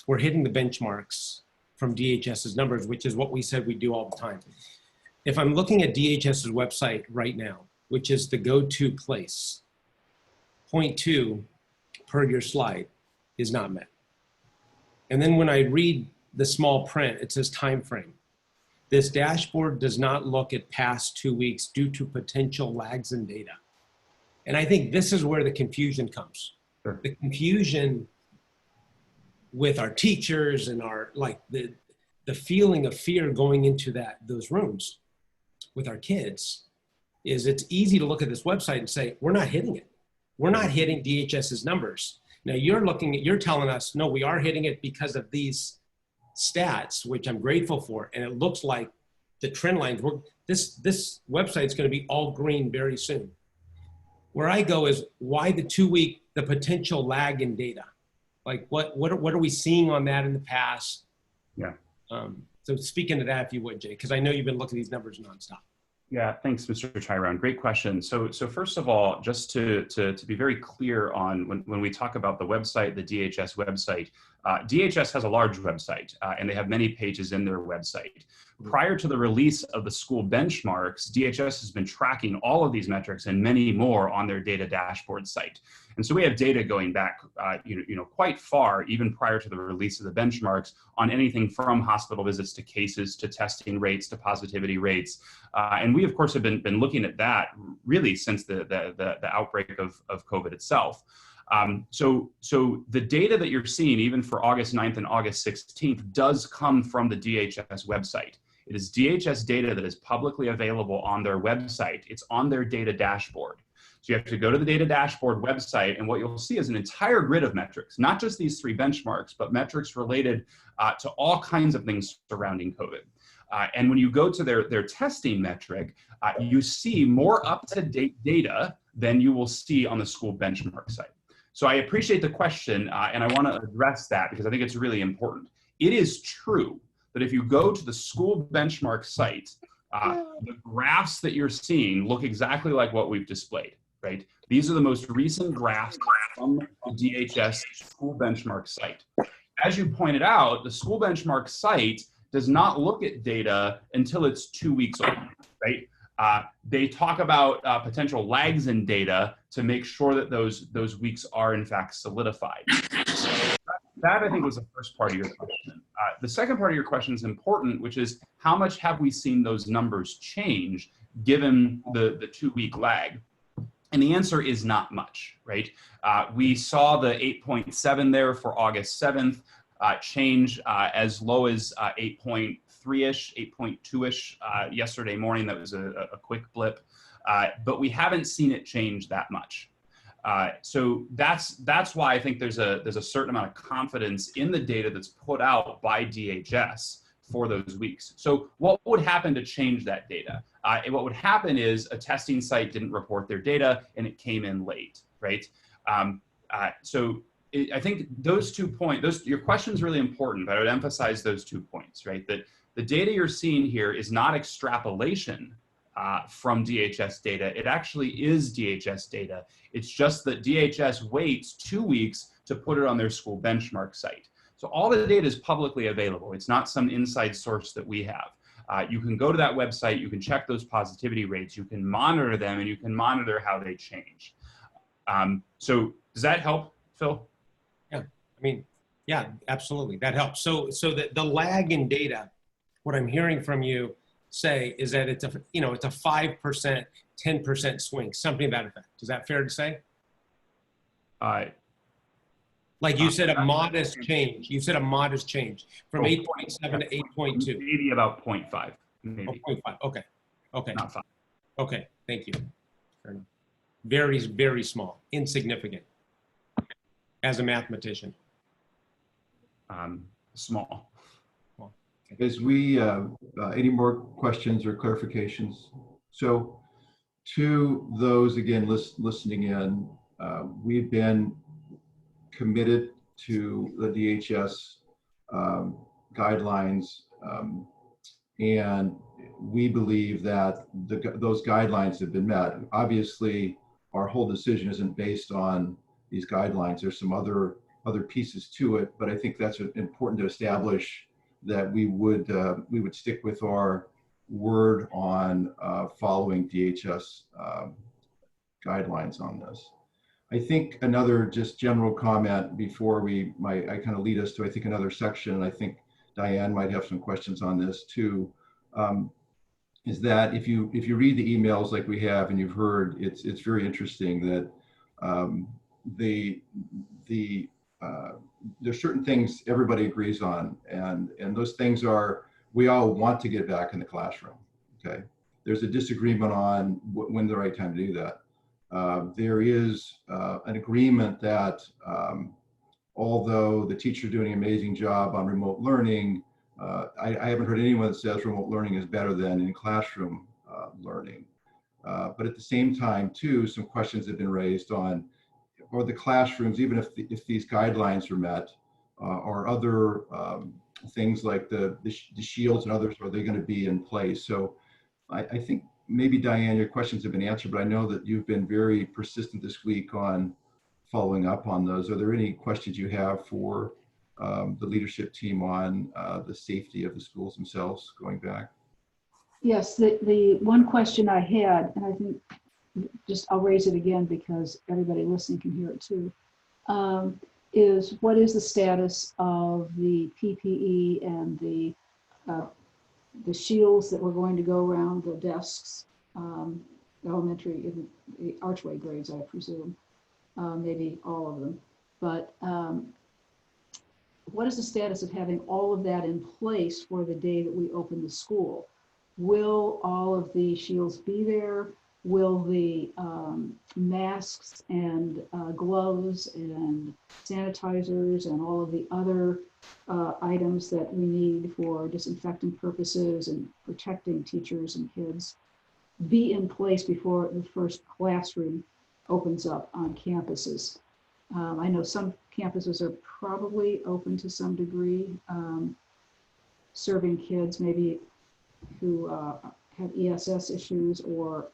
we're hitting the benchmarks from DHS's numbers, which is what we said we do all the time. If I'm looking at DHS's website right now, which is the go-to place, point 2 per your slide is not met. And then when I read the small print, it says time frame. This dashboard does not look at past 2 weeks due to potential lags in data. And I think this is where the confusion comes. Sure. The confusion with our teachers and our, like the feeling of fear going into those rooms with our kids is it's easy to look at this website and say, we're not hitting it. We're not hitting DHS's numbers. Now you're telling us, no, we are hitting it because of these stats, which I'm grateful for. And it looks like the trend lines, this website is going to be all green very soon. Where I go is why the 2 week, the potential lag in data. Like what are we seeing on that in the past? Yeah. So speaking to that, if you would, Jay, because I know you've been looking at these numbers nonstop. Yeah, thanks, Mr. Chiron. Great question. So first of all, just to be very clear on when we talk about the website, the DHS website, DHS has a large website and they have many pages in their website. Prior to the release of the school benchmarks, DHS has been tracking all of these metrics and many more on their data dashboard site. And so we have data going back quite far, even prior to the release of the benchmarks, on anything from hospital visits to cases to testing rates to positivity rates. And we, of course, have been looking at that really since the outbreak of COVID itself. So the data that you're seeing, even for August 9th and August 16th, does come from the DHS website. It is DHS data that is publicly available on their website. It's on their data dashboard. So you have to go to the data dashboard website, and what you'll see is an entire grid of metrics, not just these 3 benchmarks, but metrics related to all kinds of things surrounding COVID. And when you go to their testing metric, you see more up-to-date data than you will see on the school benchmark site. So I appreciate the question, and I want to address that because I think it's really important. It is true that if you go to the school benchmark site, the graphs that you're seeing look exactly like what we've displayed, right? These are the most recent graphs from the DHS school benchmark site. As you pointed out, the school benchmark site does not look at data until it's 2 weeks old, right? They talk about potential lags in data to make sure that those weeks are in fact solidified. That I think was the first part of your question. The second part of your question is important, which is how much have we seen those numbers change given the 2 week lag? And the answer is not much, right? We saw the 8.7 there for August 7th change as low as 8.3-ish, 8.2-ish yesterday morning. That was a quick blip, but we haven't seen it change that much. So that's why I think there's a certain amount of confidence in the data that's put out by DHS for those weeks. So what would happen to change that data? What would happen is a testing site didn't report their data and it came in late, right? right? I think those 2 points, your question is really important, but I would emphasize those 2 points, right? That the data you're seeing here is not extrapolation from DHS data. It actually is DHS data. It's just that DHS waits 2 weeks to put it on their school benchmark site. So all the data is publicly available. It's not some inside source that we have. You can go to that website, you can check those positivity rates, you can monitor them, and you can monitor how they change. So does that help, Phil? Yeah, I mean, yeah, absolutely, that helps. So the lag in data, what I'm hearing from you say is that it's a 5%, 10% swing, something to that effect. Is that fair to say? Like you said, a modest change. You said a modest change from 8.7 to 8.2. Maybe about 0.5. Maybe. 0.5. Okay. Okay. Not 5. Okay. Thank you. Fair enough. Very, very small, insignificant. As a mathematician. Small. As we, any more questions or clarifications? So to those, again, listening in, we've been committed to the DHS guidelines, and we believe that those guidelines have been met. Obviously, our whole decision isn't based on these guidelines. There's some other pieces to it, but I think that's important to establish that we would stick with our word on following DHS guidelines on this. I think another just general comment before I kind of lead us to, I think, another section, and I think Diane might have some questions on this too, is that if you read the emails like we have and you've heard, it's very interesting that there's certain things everybody agrees on, and those things are, we all want to get back in the classroom, okay? There's a disagreement on when the right time to do that. There is an agreement that although the teachers are doing an amazing job on remote learning, I haven't heard anyone that says remote learning is better than in classroom learning. But at the same time, too, some questions have been raised on, or the classrooms, even if these guidelines are met, or other things like the shields and others, are they going to be in place? So I think maybe, Diane, your questions have been answered, but I know that you've been very persistent this week on following up on those. Are there any questions you have for the leadership team on the safety of the schools themselves going back? Yes, the one question I had, and I think I'll raise it again because everybody listening can hear it too, is what is the status of the PPE and the shields that were going to go around the desks, elementary, the archway grades, I presume, maybe all of them. But what is the status of having all of that in place for the day that we open the school? Will all of the shields be there? Will the masks and gloves and sanitizers and all of the other items that we need for disinfectant purposes and protecting teachers and kids be in place before the first classroom opens up on campuses? I know some campuses are probably open to some degree, serving kids maybe who have ESS issues or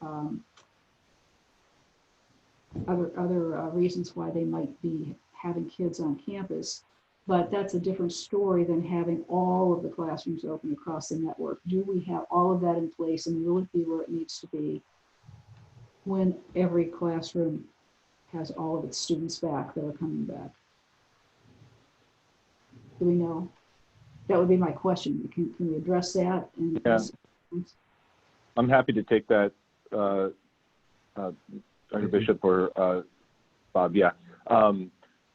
other reasons why they might be having kids on campus. But that's a different story than having all of the classrooms open across the network. Do we have all of that in place, and will it be where it needs to be when every classroom has all of its students back that are coming back? Do we know? That would be my question. Can we address that? And yeah. I'm happy to take that, Dr. Bishop or Bob. Yeah.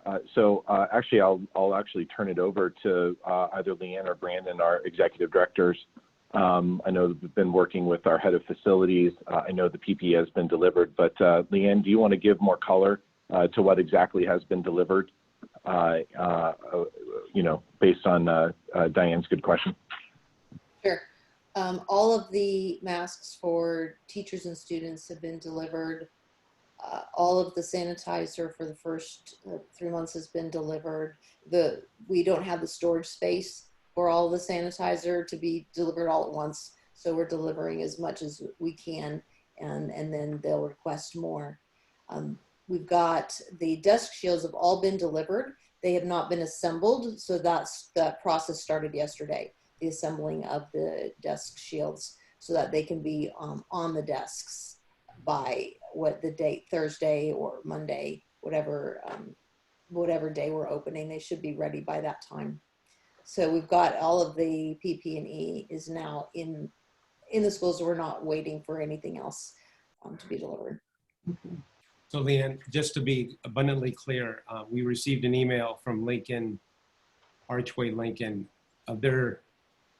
Actually, I'll actually turn it over to either Leanne or Brandon, our executive directors. I know we've been working with our head of facilities. I know the PPE has been delivered, but Leanne, do you want to give more color to what exactly has been delivered? Based on Diane's good question. Sure. All of the masks for teachers and students have been delivered. All of the sanitizer for the first 3 months has been delivered. We don't have the storage space for all the sanitizer to be delivered all at once. So we're delivering as much as we can, and then they'll request more. We've got the desk shields have all been delivered. They have not been assembled. So that process started yesterday, the assembling of the desk shields so that they can be on the desks by the date, Thursday or Monday, whatever day we're opening. They should be ready by that time. So we've got all of the PP&E is now in the schools. We're not waiting for anything else to be delivered. So Leanne, just to be abundantly clear, we received an email from Lincoln, Archway Lincoln. Of their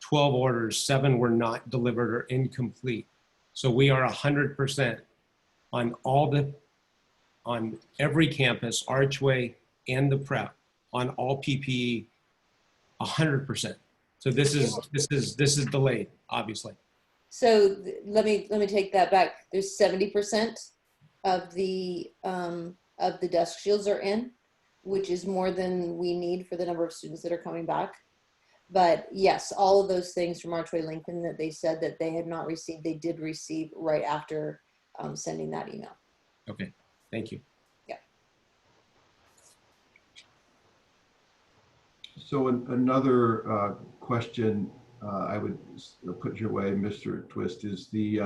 12 orders, 7 were not delivered or incomplete. So we are 100% on every campus, Archway and the prep, on all PPE, 100%. So this is delayed, obviously. So let me take that back. There's 70% of the desk shields are in, which is more than we need for the number of students that are coming back. But yes, all of those things from Archway Lincoln that they said that they had not received, they did receive right after sending that email. Okay, thank you. Yeah. So another question I would put your way, Mr. Twist, is the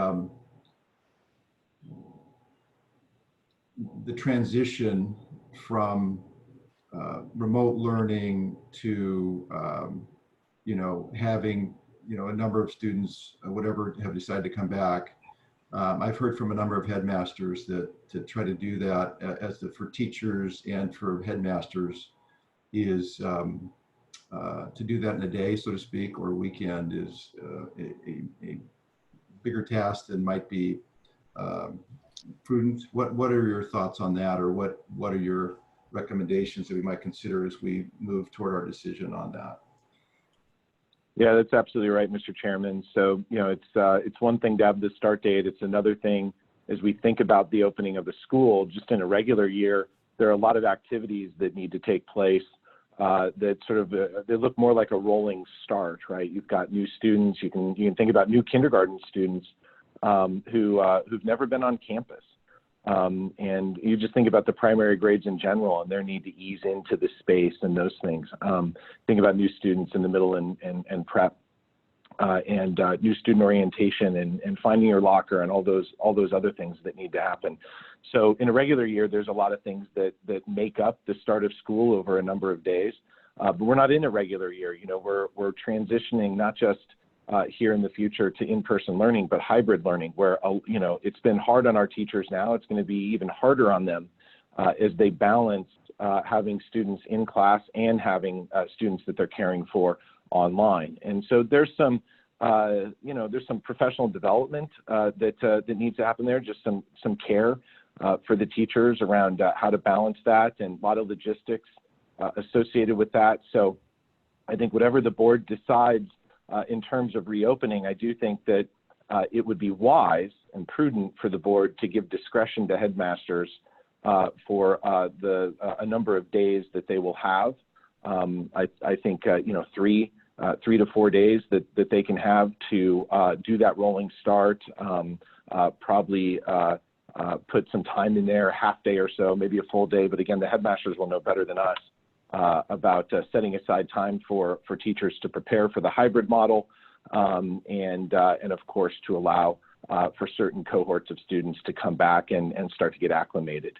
transition from remote learning to having a number of students, whatever, have decided to come back. I've heard from a number of headmasters that to try to do that for teachers and for headmasters is to do that in a day, so to speak, or a weekend is a bigger task than might be prudent. What are your thoughts on that, or what are your recommendations that we might consider as we move toward our decision on that? Yeah, that's absolutely right, Mr. Chairman. So, it's one thing to have the start date. It's another thing as we think about the opening of the school. Just in a regular year, there are a lot of activities that need to take place that sort of they look more like a rolling start, right? You've got new students. You can think about new kindergarten students who've never been on campus. And you just think about the primary grades in general and their need to ease into the space and those things. Think about new students in the middle and prep and new student orientation and finding your locker and all those other things that need to happen. So in a regular year, there's a lot of things that make up the start of school over a number of days. But we're not in a regular year. We're transitioning not just here in the future to in-person learning, but hybrid learning, where it's been hard on our teachers now. It's going to be even harder on them as they balance having students in class and having students that they're caring for online. And so there's some professional development that needs to happen there. Just some care for the teachers around how to balance that, and a lot of logistics associated with that. So I think whatever the board decides in terms of reopening, I do think that it would be wise and prudent for the board to give discretion to headmasters for a number of days that they will have. I think 3 to 4 days that they can have to do that rolling start. Probably put some time in there, a half day or so, maybe a full day. But again, the headmasters will know better than us about setting aside time for teachers to prepare for the hybrid model, and of course to allow for certain cohorts of students to come back and start to get acclimated.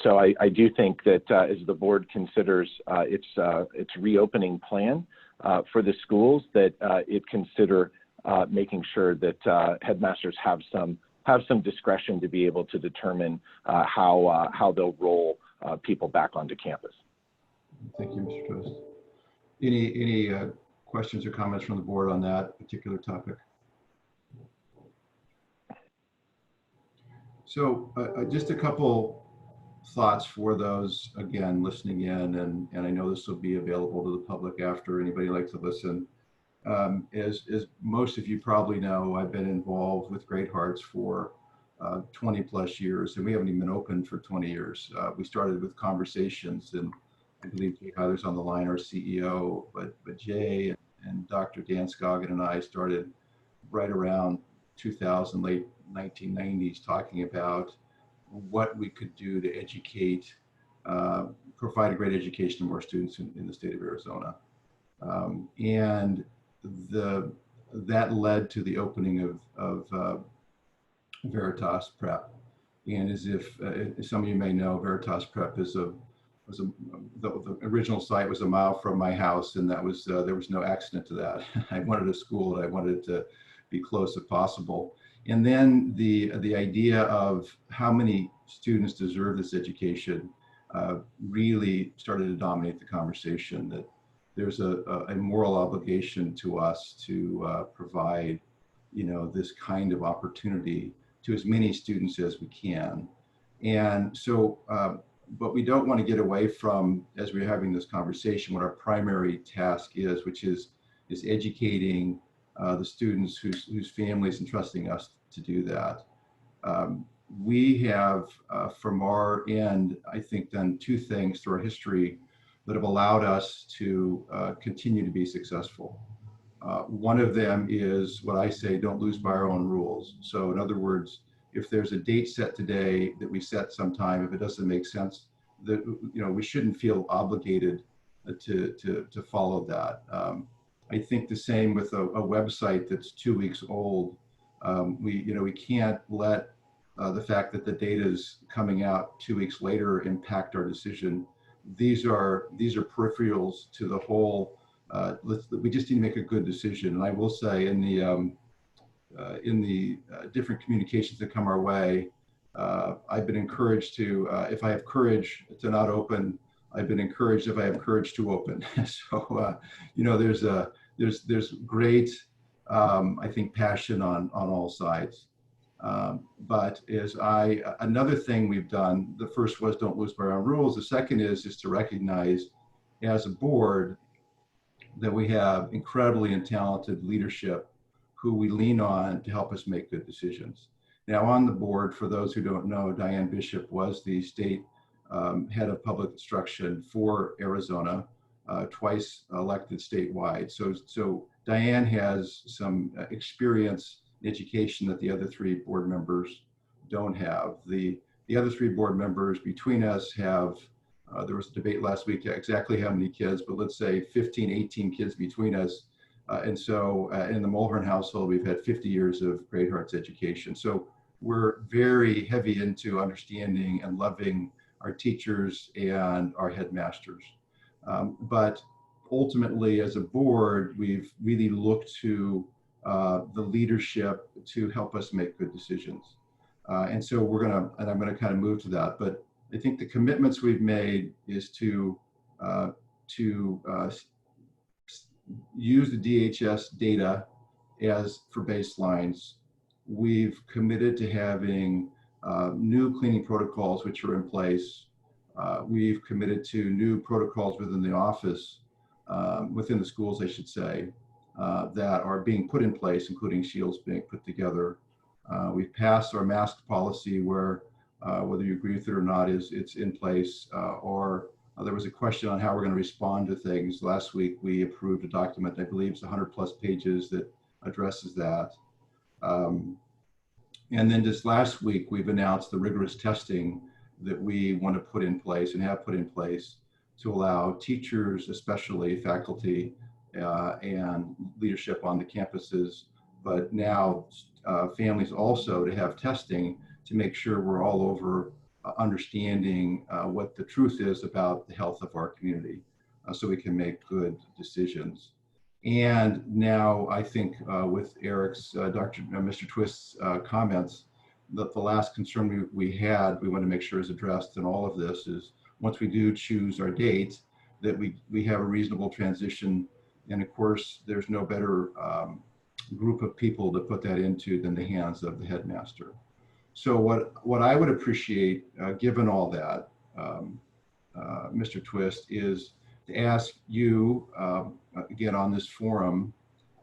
So I do think that as the board considers its reopening plan for the schools, that it consider making sure that headmasters have some discretion to be able to determine how they'll roll people back onto campus. Thank you, Mr. Twist. Any questions or comments from the board on that particular topic? So just a couple thoughts for those, again, listening in, and I know this will be available to the public after anybody likes to listen. As most of you probably know, I've been involved with Great Hearts for 20 plus years, and we haven't even been open for 20 years. We started with conversations, and I believe Jay Heather's on the line, our CEO, but Jay and Dr. Dan Scoggin and I started right around 2000, late 1990s, talking about what we could do to educate, provide a great education to more students in the state of Arizona. And that led to the opening of Veritas Prep. And as if some of you may know, Veritas Prep the original site was a mile from my house, and that was there was no accident to that. I wanted a school and I wanted it to be close if possible. And then the idea of how many students deserve this education really started to dominate the conversation, that there's a moral obligation to us to provide, this kind of opportunity to as many students as we can. And so, but we don't want to get away from, as we're having this conversation, what our primary task is, which is educating the students whose families entrusting us to do that. We have, from our end, I think, done two things through our history that have allowed us to continue to be successful. One of them is what I say, don't lose by our own rules. So in other words, if there's a date set today that we set sometime, if it doesn't make sense, that we shouldn't feel obligated to follow that. I think the same with a website that's 2 weeks old. We can't let the fact that the data is coming out 2 weeks later impact our decision. These are peripherals to the whole. We just need to make a good decision. And I will say, in the different communications that come our way, I've been encouraged to, if I have courage to not open, I've been encouraged if I have courage to open. So, there's great, I think, passion on all sides. But another thing we've done, the first was don't lose by our own rules. The second is to recognize as a board that we have incredibly and talented leadership who we lean on to help us make good decisions. Now on the board, for those who don't know, Diane Bishop was the state head of public instruction for Arizona, twice elected statewide. So Diane has some experience in education that the other three board members don't have. The other three board members between us have, there was a debate last week exactly how many kids, but let's say 15, 18 kids between us. And so in the Mulhern household, we've had 50 years of Great Hearts education. So we're very heavy into understanding and loving our teachers and our headmasters. But ultimately, as a board, we've really looked to the leadership to help us make good decisions. And so I'm gonna kind of move to that, but I think the commitments we've made is to use the DHS data as for baselines. We've committed to having new cleaning protocols which are in place. We've committed to new protocols within the office, within the schools, I should say, that are being put in place, including shields being put together. We've passed our mask policy where, whether you agree with it or not, it's in place, or there was a question on how we're going to respond to things. Last week, we approved a document, I believe it's 100+ pages, that addresses that. And then just last week, we've announced the rigorous testing that we want to put in place and have put in place to allow teachers, especially faculty and leadership on the campuses, but now families also, to have testing to make sure we're all over understanding what the truth is about the health of our community, so we can make good decisions. And now I think with Eric's, Mr. Twist's comments, that the last concern we had, we want to make sure is addressed in all of this is, once we do choose our date, that we have a reasonable transition. And of course, there's no better group of people to put that into than the hands of the headmaster. So what I would appreciate, given all that, Mr. Twist, is to ask you, again on this forum,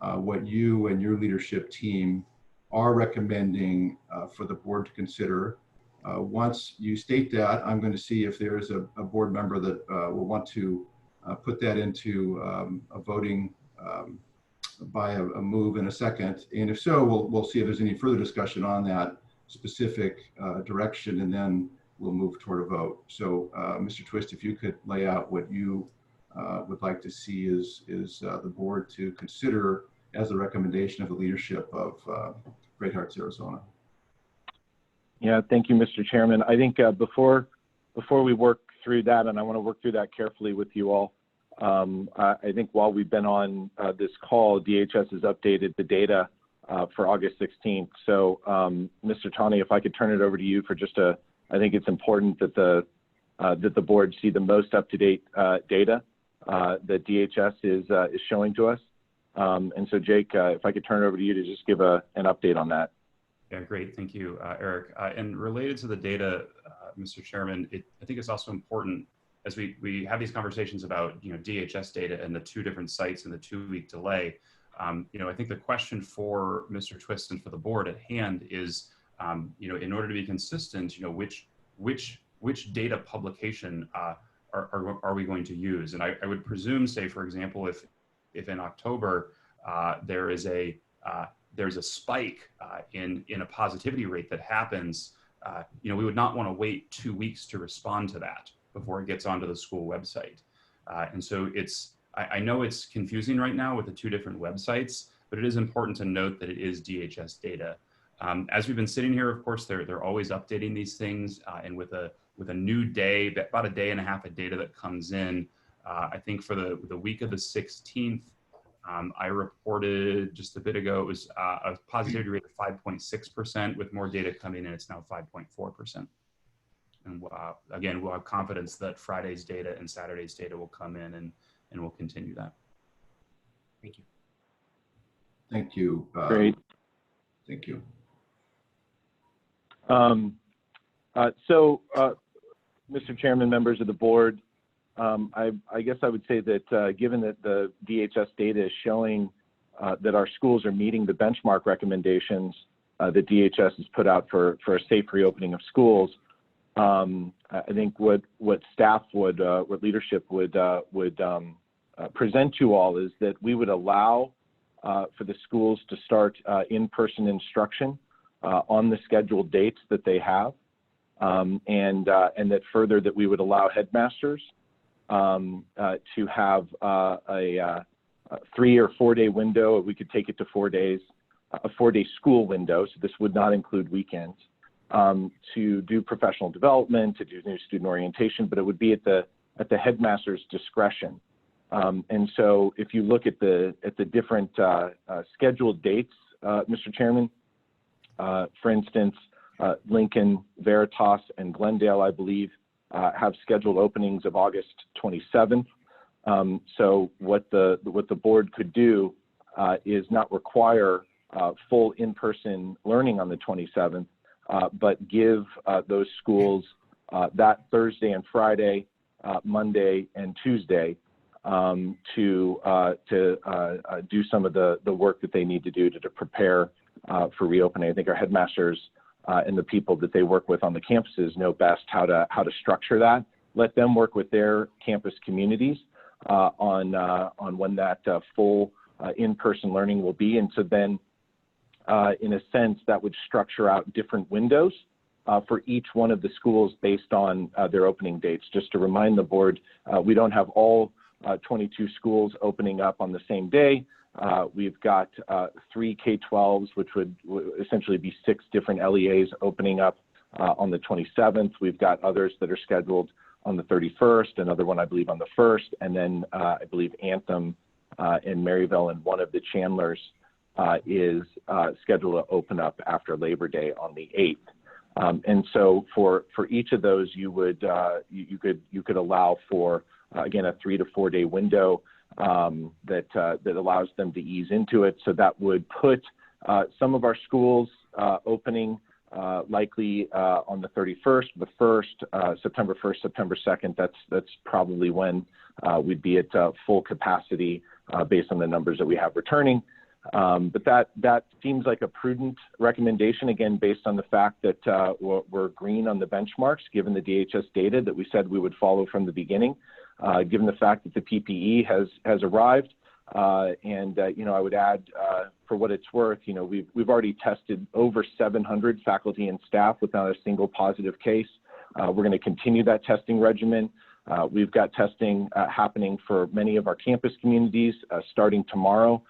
what you and your leadership team are recommending for the board to consider. Once you state that, I'm going to see if there's a board member that will want to put that into a voting by a move in a second. And if so, we'll see if there's any further discussion on that specific direction, and then we'll move toward a vote. So Mr. Twist, if you could lay out what you would like to see is the board to consider as a recommendation of the leadership of Great Hearts Arizona. Yeah, thank you, Mr. Chairman. I think before we work through that, and I want to work through that carefully with you all, I think while we've been on this call, DHS has updated the data for August 16th. So Mr. Tawney, if I could turn it over to you for just I think it's important that the board see the most up-to-date data that DHS is showing to us. And so Jake, if I could turn it over to you to just give an update on that. Yeah, great. Thank you, Eric. And related to the data, Mr. Chairman, I think it's also important as we have these conversations about DHS data and the 2 different sites and the 2-week delay. I think the question for Mr. Twist and for the board at hand is, in order to be consistent, which data publication are we going to use? And I would presume, say, for example, if in October there's a spike in a positivity rate that happens, we would not want to wait 2 weeks to respond to that before it gets onto the school website. And so I know it's confusing right now with the 2 different websites, but it is important to note that it is DHS data. As we've been sitting here, of course, they're always updating these things, and with a new day, about a day and a half of data that comes in, I think for the week of the 16th, I reported just a bit ago, it was a positivity rate of 5.6%. With more data coming in, it's now 5.4%. And again, we'll have confidence that Friday's data and Saturday's data will come in, and we'll continue that. Thank you. Thank you. Great. Thank you. Mr. Chairman, members of the board, I guess I would say that given that the DHS data is showing that our schools are meeting the benchmark recommendations that DHS has put out for a safe reopening of schools, I think what staff what leadership would present to all is that we would allow for the schools to start in-person instruction on the scheduled dates that they have, and that further that we would allow headmasters to have a 3 or 4 day window. We could take it to 4 days, a 4-day school window. So this would not include weekends, to do professional development, to do new student orientation, but it would be at the headmaster's discretion. And so if you look at the different scheduled dates, Mr. Chairman, for instance, Lincoln, Veritas, and Glendale, I believe, have scheduled openings of August 27th. So what the board could do is not require full in-person learning on the 27th, but give those schools that Thursday and Friday, Monday and Tuesday to do some of the work that they need to do to prepare for reopening. I think our headmasters and the people that they work with on the campuses know best how to structure that. Let them work with their campus communities on when that full in-person learning will be. And so then, in a sense, that would structure out different windows for each one of the schools based on their opening dates. Just to remind the board, we don't have all 22 schools opening up on the same day. We've got 3 K-12s, which would essentially be 6 different LEAs opening up on the 27th. We've got others that are scheduled on the 31st, another one, I believe, on the 1st, and then I believe Anthem in Maryville and one of the Chandlers is scheduled to open up after Labor Day on the 8th. And so for each of those, you would you could allow for again a 3 to 4 day window that allows them to ease into it. So that would put some of our schools opening likely on the 31st, the 1st, September 1st, September 2nd. That's probably when we'd be at full capacity based on the numbers that we have returning. But that seems like a prudent recommendation, again, based on the fact that we're green on the benchmarks, given the DHS data that we said we would follow from the beginning, given the fact that the PPE has arrived. I would add, for what it's worth, we've already tested over 700 faculty and staff without a single positive case. We're going to continue that testing regimen. We've got testing happening for many of our campus communities starting tomorrow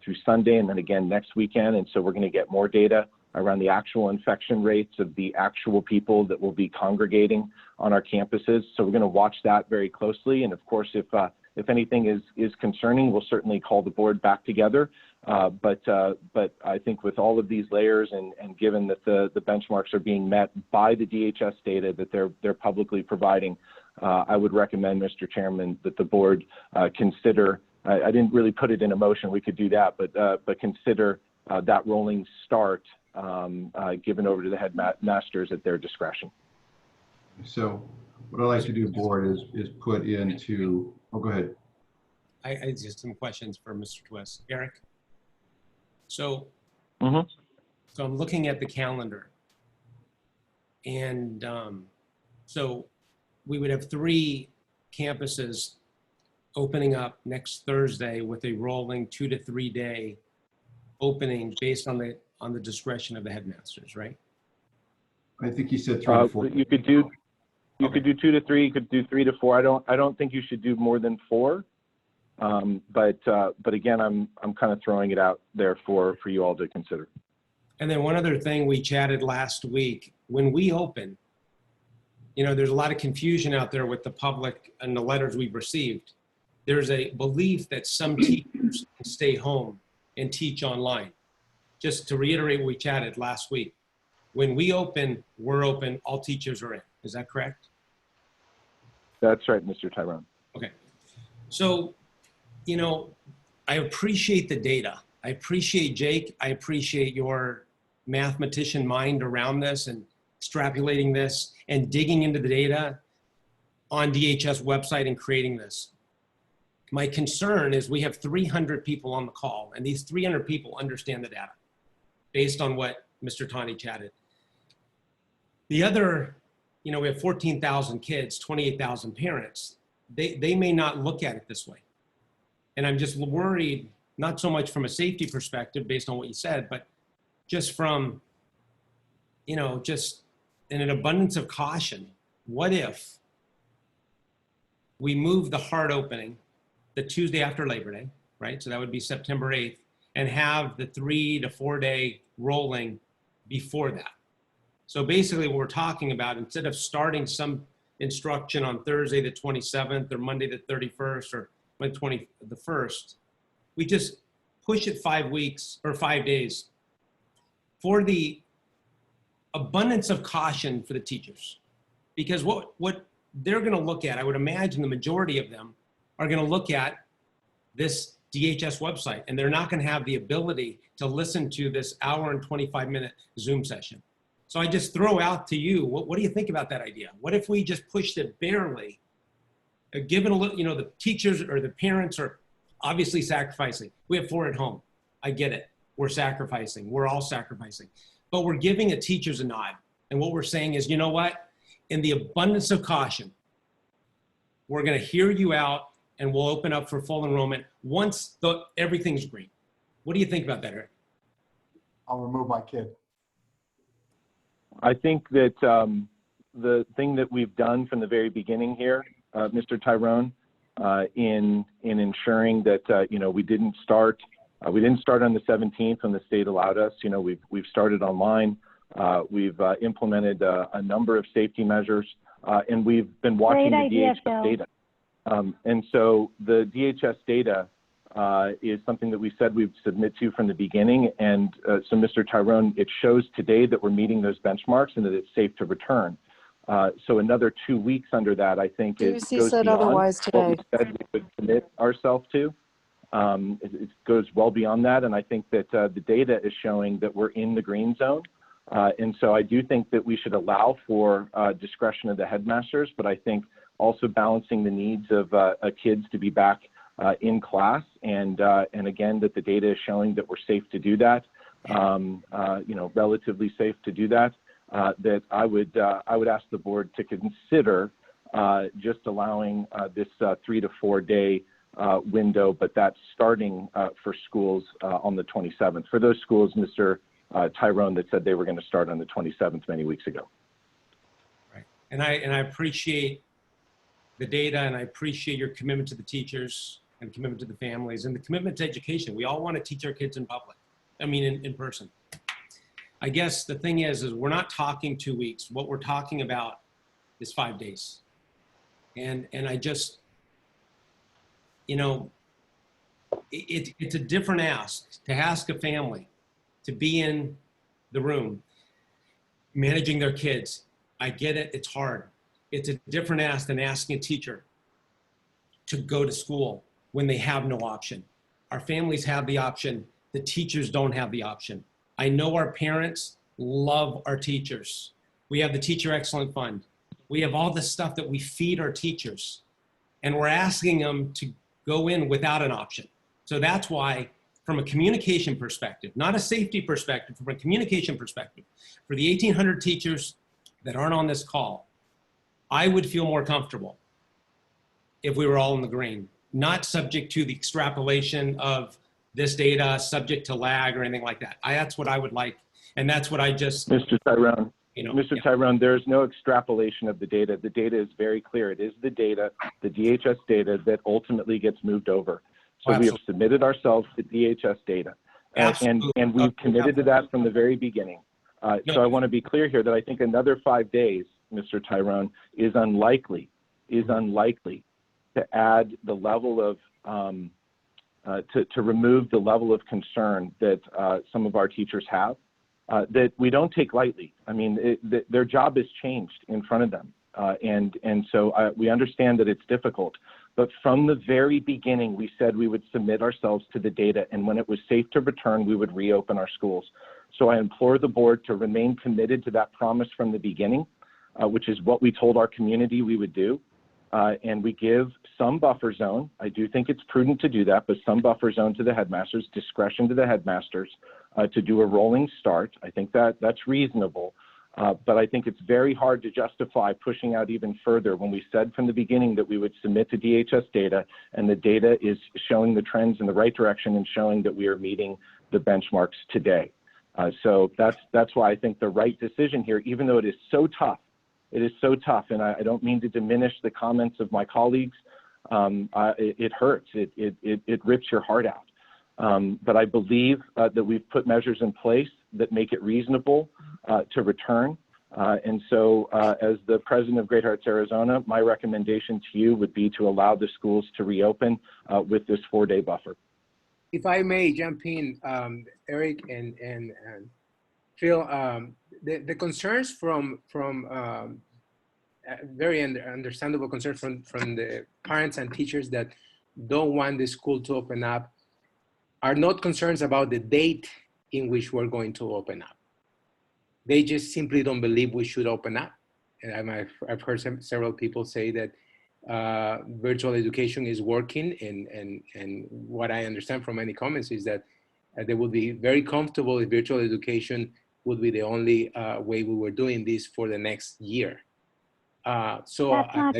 through Sunday, and then again next weekend. And so we're going to get more data around the actual infection rates of the actual people that will be congregating on our campuses. So we're going to watch that very closely. And of course, if anything is concerning, we'll certainly call the board back together. But I think with all of these layers and given that the benchmarks are being met by the DHS data that they're publicly providing, I would recommend, Mr. Chairman, that the board consider. I didn't really put it in a motion. We could do that, but consider that rolling start given over to the headmasters at their discretion. So what I'd like to do, board, is put into. Oh, go ahead. I just some questions for Mr. Twist. Eric? So, so I'm looking at the calendar. And so we would have 3 campuses opening up next Thursday with a rolling 2 to 3 day opening based on the discretion of the headmasters, right? I think he said 3 to 4. You could do 2 to 3. You could do 3 to 4. I don't think you should do more than 4. But again, I'm kind of throwing it out there for you all to consider. And then one other thing we chatted last week, when we open, there's a lot of confusion out there with the public and the letters we've received. There's a belief that some teachers can stay home and teach online. Just to reiterate what we chatted last week, when we open, we're open, all teachers are in. Is that correct? That's right, Mr. Tyrone. Okay. So, I appreciate the data. I appreciate Jake. I appreciate your mathematician mind around this and extrapolating this and digging into the data on DHS website and creating this. My concern is we have 300 people on the call, and these 300 people understand the data based on what Mr. Tani chatted. The other, we have 14,000 kids, 28,000 parents. They may not look at it this way. And I'm just worried, not so much from a safety perspective based on what you said, but just from, just in an abundance of caution. What if we move the hard opening the Tuesday after Labor Day, right? So that would be September 8th, and have the 3 to 4 day rolling before that. So basically what we're talking about, instead of starting some instruction on Thursday the 27th or Monday the 31st or the 21st, we just push it 5 weeks or 5 days for the abundance of caution for the teachers. Because what they're going to look at, I would imagine the majority of them are going to look at this DHS website, and they're not going to have the ability to listen to this hour and 25-minute Zoom session. So I just throw out to you, what do you think about that idea? What if we just pushed it barely, given a little, the teachers or the parents are obviously sacrificing. We have 4 at home. I get it. We're sacrificing. We're all sacrificing. But we're giving the teachers a nod. And what we're saying is, you know what? In the abundance of caution, we're going to hear you out, and we'll open up for full enrollment once everything's green. What do you think about that, Eric? I'll remove my kid. I think that the thing that we've done from the very beginning here, Mr. Tyrone, in ensuring that we didn't start on the 17th when the state allowed us. We've started online. We've implemented a number of safety measures, and we've been watching the DHS data. And so the DHS data is something that we said we'd submit to from the beginning. And so, Mr. Tyrone, it shows today that we're meeting those benchmarks and that it's safe to return. So another 2 weeks under that, I think, goes beyond otherwise today. what we said we would commit ourselves to. It goes well beyond that. And I think that the data is showing that we're in the green zone. And so I do think that we should allow for discretion of the headmasters, but I think also balancing the needs of kids to be back in class, and again, that the data is showing that we're safe to do that, relatively safe to do that, that I would ask the board to consider just allowing this 3 to 4 day window, but that's starting for schools on the 27th. For those schools, Mr. Tyrone, that said they were going to start on the 27th many weeks ago. Right. And I appreciate the data, and I appreciate your commitment to the teachers and commitment to the families and the commitment to education. We all want to teach our kids in public. I mean, in person. I guess the thing is we're not talking 2 weeks. What we're talking about is 5 days. And I just, it's a different ask to ask a family to be in the room managing their kids. I get it, it's hard. It's a different ask than asking a teacher to go to school when they have no option. Our families have the option, the teachers don't have the option. I know our parents love our teachers. We have the Teacher Excellence Fund. We have all the stuff that we feed our teachers, and we're asking them to go in without an option. So that's why, from a communication perspective, not a safety perspective, from a communication perspective, for the 1,800 teachers that aren't on this call, I would feel more comfortable if we were all in the green, not subject to the extrapolation of this data, subject to lag or anything like that. That's what I would like, and that's what I just... Mr. Tyrone, Tyrone, there's no extrapolation of the data. The data is very clear. It is the data, the DHS data, that ultimately gets moved over. So we have submitted ourselves to DHS data, and we've committed to that from the very beginning. So I want to be clear here that I think another 5 days, Mr. Tyrone, is unlikely to add the level of, to remove the level of concern that some of our teachers have, that we don't take lightly. I mean, their job has changed in front of them. And so we understand that it's difficult, but from the very beginning, we said we would submit ourselves to the data, and when it was safe to return, we would reopen our schools. So I implore the board to remain committed to that promise from the beginning, which is what we told our community we would do. And we give some buffer zone. I do think it's prudent to do that, but some buffer zone to the headmasters, discretion to the headmasters to do a rolling start. I think that's reasonable. But I think it's very hard to justify pushing out even further when we said from the beginning that we would submit to DHS data, and the data is showing the trends in the right direction and showing that we are meeting the benchmarks today. So that's why I think the right decision here, even though it is so tough, and I don't mean to diminish the comments of my colleagues. It hurts. It rips your heart out. But I believe that we've put measures in place that make it reasonable to return. And so as the president of Great Hearts Arizona, my recommendation to you would be to allow the schools to reopen with this 4-day buffer. If I may jump in, Eric and Phil, the concerns from very understandable concerns from the parents and teachers that don't want the school to open up are not concerns about the date in which we're going to open up. They just simply don't believe we should open up. And I've heard several people say that virtual education is working, and what I understand from many comments is that they would be very comfortable if virtual education would be the only way we were doing this for the next year. So I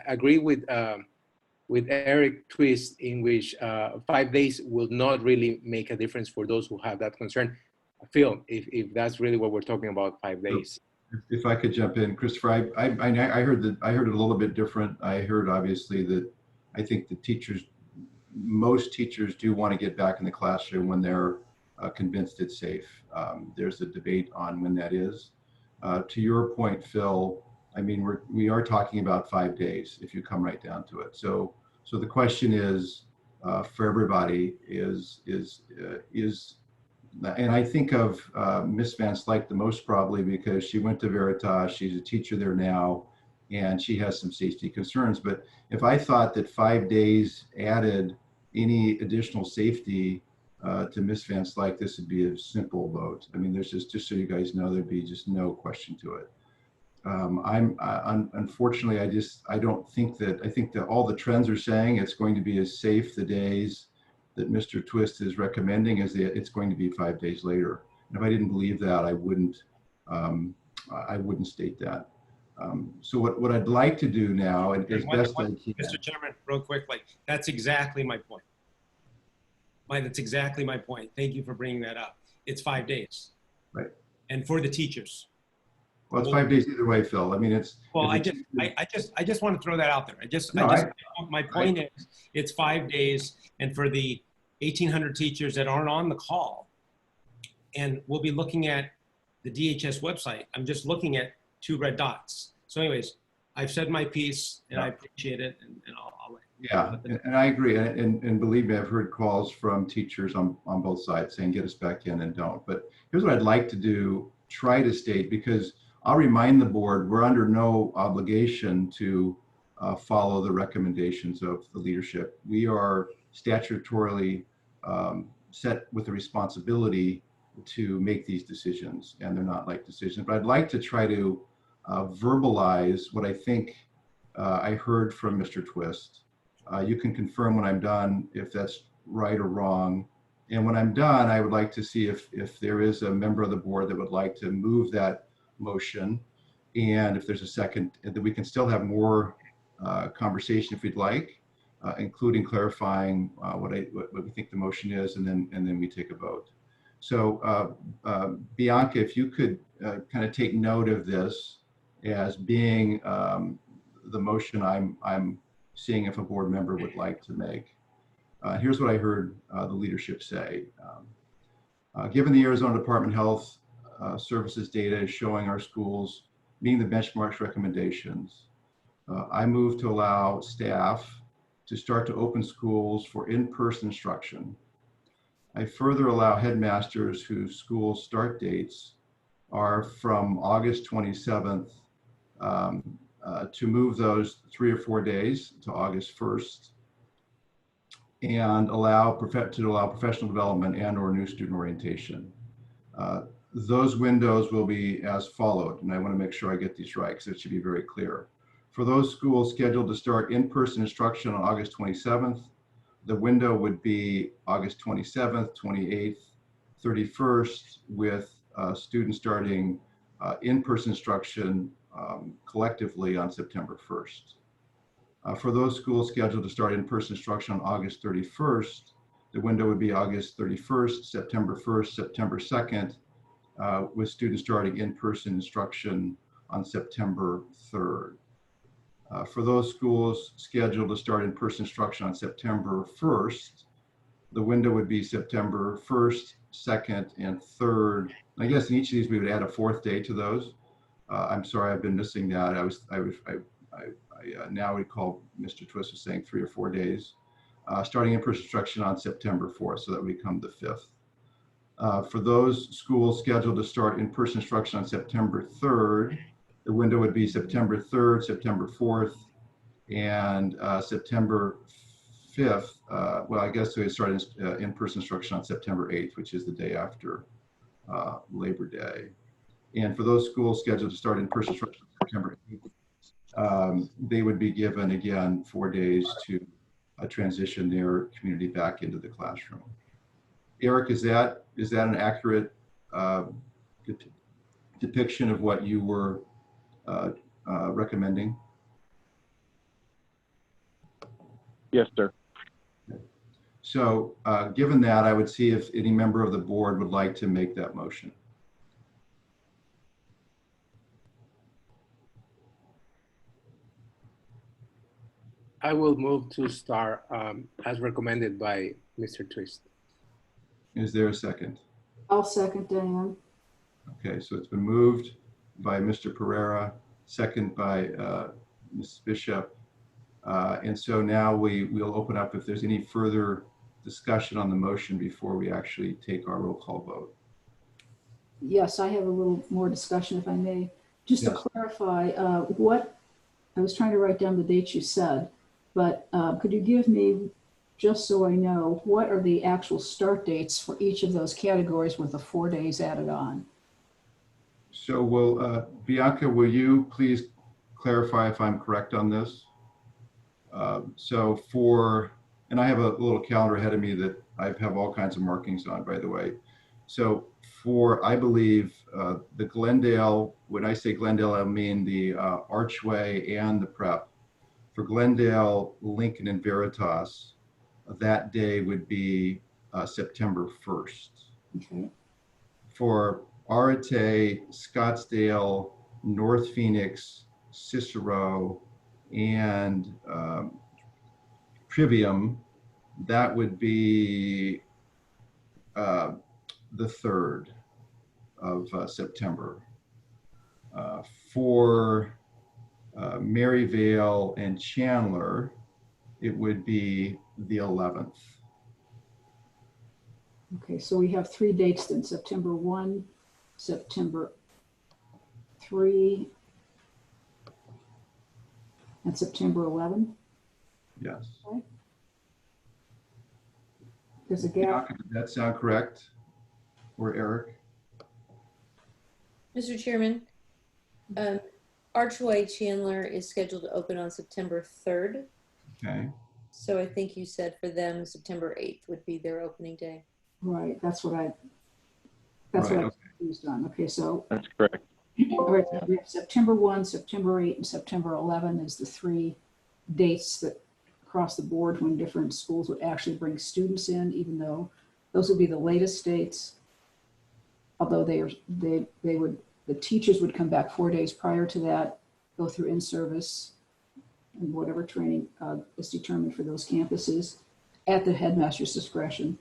agree with Eric Twist, in which 5 days will not really make a difference for those who have that concern. Phil, if that's really what we're talking about, 5 days. If I could jump in, Christopher, I heard it a little bit different. I heard obviously that I think the most teachers do want to get back in the classroom when they're convinced it's safe. There's a debate on when that is. To your point, Phil, I mean, we are talking about 5 days if you come right down to it. So the question is for everybody is and I think of Miss Van Slyke the most probably because she went to Veritas, she's a teacher there now, and she has some safety concerns. But if I thought that 5 days added any additional safety to Miss Van Slyke, this would be a simple vote. I mean, there's just so you guys know, there'd be just no question to it. Unfortunately, I don't think that, I think that all the trends are saying it's going to be as safe the days that Mr. Twist is recommending as it's going to be 5 days later. And if I didn't believe that, I wouldn't state that. So what I'd like to do now, and as best I can. Mr. Chairman, real quickly, that's exactly my point. That's exactly my point. Thank you for bringing that up. It's 5 days. Right. And for the teachers. Well, it's 5 days either way, Phil. I mean, it's. Well, I just want to throw that out there. My point is, it's 5 days, and for the 1,800 teachers that aren't on the call, and we'll be looking at the DHS website. I'm just looking at 2 red dots. So anyways, I've said my piece, and I appreciate it, and I'll yeah, and I agree. And believe me, I've heard calls from teachers on both sides saying, get us back in and don't. But here's what I'd like to do, try to state, because I'll remind the board, we're under no obligation to follow the recommendations of the leadership. We are statutorily set with the responsibility to make these decisions, and they're not light decisions. But I'd like to try to verbalize what I think I heard from Mr. Twist. You can confirm when I'm done if that's right or wrong. And when I'm done, I would like to see if there is a member of the board that would like to move that motion. And if there's a second, that we can still have more conversation if we'd like, including clarifying what we think the motion is, and then we take a vote. So Bianca, if you could kind of take note of this as being the motion I'm seeing if a board member would like to make. Here's what I heard the leadership say. Given the Arizona Department of Health Services data is showing our schools meeting the benchmarks recommendations, I move to allow staff to start to open schools for in-person instruction. I further allow headmasters whose school start dates are from August 27th to move those 3 or 4 days to August 1st, and allow professional development and or new student orientation. Those windows will be as followed, and I want to make sure I get these right because it should be very clear. For those schools scheduled to start in-person instruction on August 27th, the window would be August 27th, 28th, 31st, with students starting in-person instruction collectively on September 1st. For those schools scheduled to start in-person instruction on August 31st, the window would be August 31st, September 1st, September 2nd, with students starting in-person instruction on September 3rd. For those schools scheduled to start in-person instruction on September 1st, the window would be September 1st, 2nd, and 3rd. I guess in each of these we would add a 4th day to those. I'm sorry, I've been missing that. I now recall Mr. Twist was saying 3 or 4 days. Starting in-person instruction on September 4th, so that would become the 5th. For those schools scheduled to start in-person instruction on September 3rd, the window would be September 3rd, September 4th, and September 5th. Well, I guess we start in-person instruction on September 8th, which is the day after Labor Day. And for those schools scheduled to start in-person instruction on September 8th, they would be given, again, 4 days to transition their community back into the classroom. Eric, is that an accurate depiction of what you were recommending? Yes, sir. So given that, I would see if any member of the board would like to make that motion. I will move to start as recommended by Mr. Twist. Is there a second? I'll second, Diane. Okay, so it's been moved by Mr. Pereira, second by Ms. Bishop. And so now we'll open up if there's any further discussion on the motion before we actually take our roll call vote. Yes, I have a little more discussion if I may. Just to clarify what, I was trying to write down the dates you said, but could you give me, just so I know, what are the actual start dates for each of those categories with the 4 days added on? So will, Bianca, will you please clarify if I'm correct on this? So for, and I have a little calendar ahead of me that I have all kinds of markings on, by the way. So for, I believe, the Glendale, when I say Glendale, I mean the Archway and the Prep. For Glendale, Lincoln, and Veritas, that day would be September 1st. Okay. For Arete, Scottsdale, North Phoenix, Cicero, and Trivium, that would be the 3rd of September. For Maryvale and Chandler, it would be the 11th. Okay, so we have 3 dates then, September 1, September 3, and September 11. Yes. Okay. There's a gap. Does that sound correct? Or Eric? Mr. Chairman, Archway Chandler is scheduled to open on September 3rd. Okay. So I think you said for them, September 8th would be their opening day. Right, that's what I confused on. Okay, so. That's correct. All right, so we have September 1, September 8, and September 11 is the 3 dates that across the board when different schools would actually bring students in, even though those would be the latest dates. Although the teachers would come back 4 days prior to that, go through in-service and whatever training is determined for those campuses at the headmaster's discretion.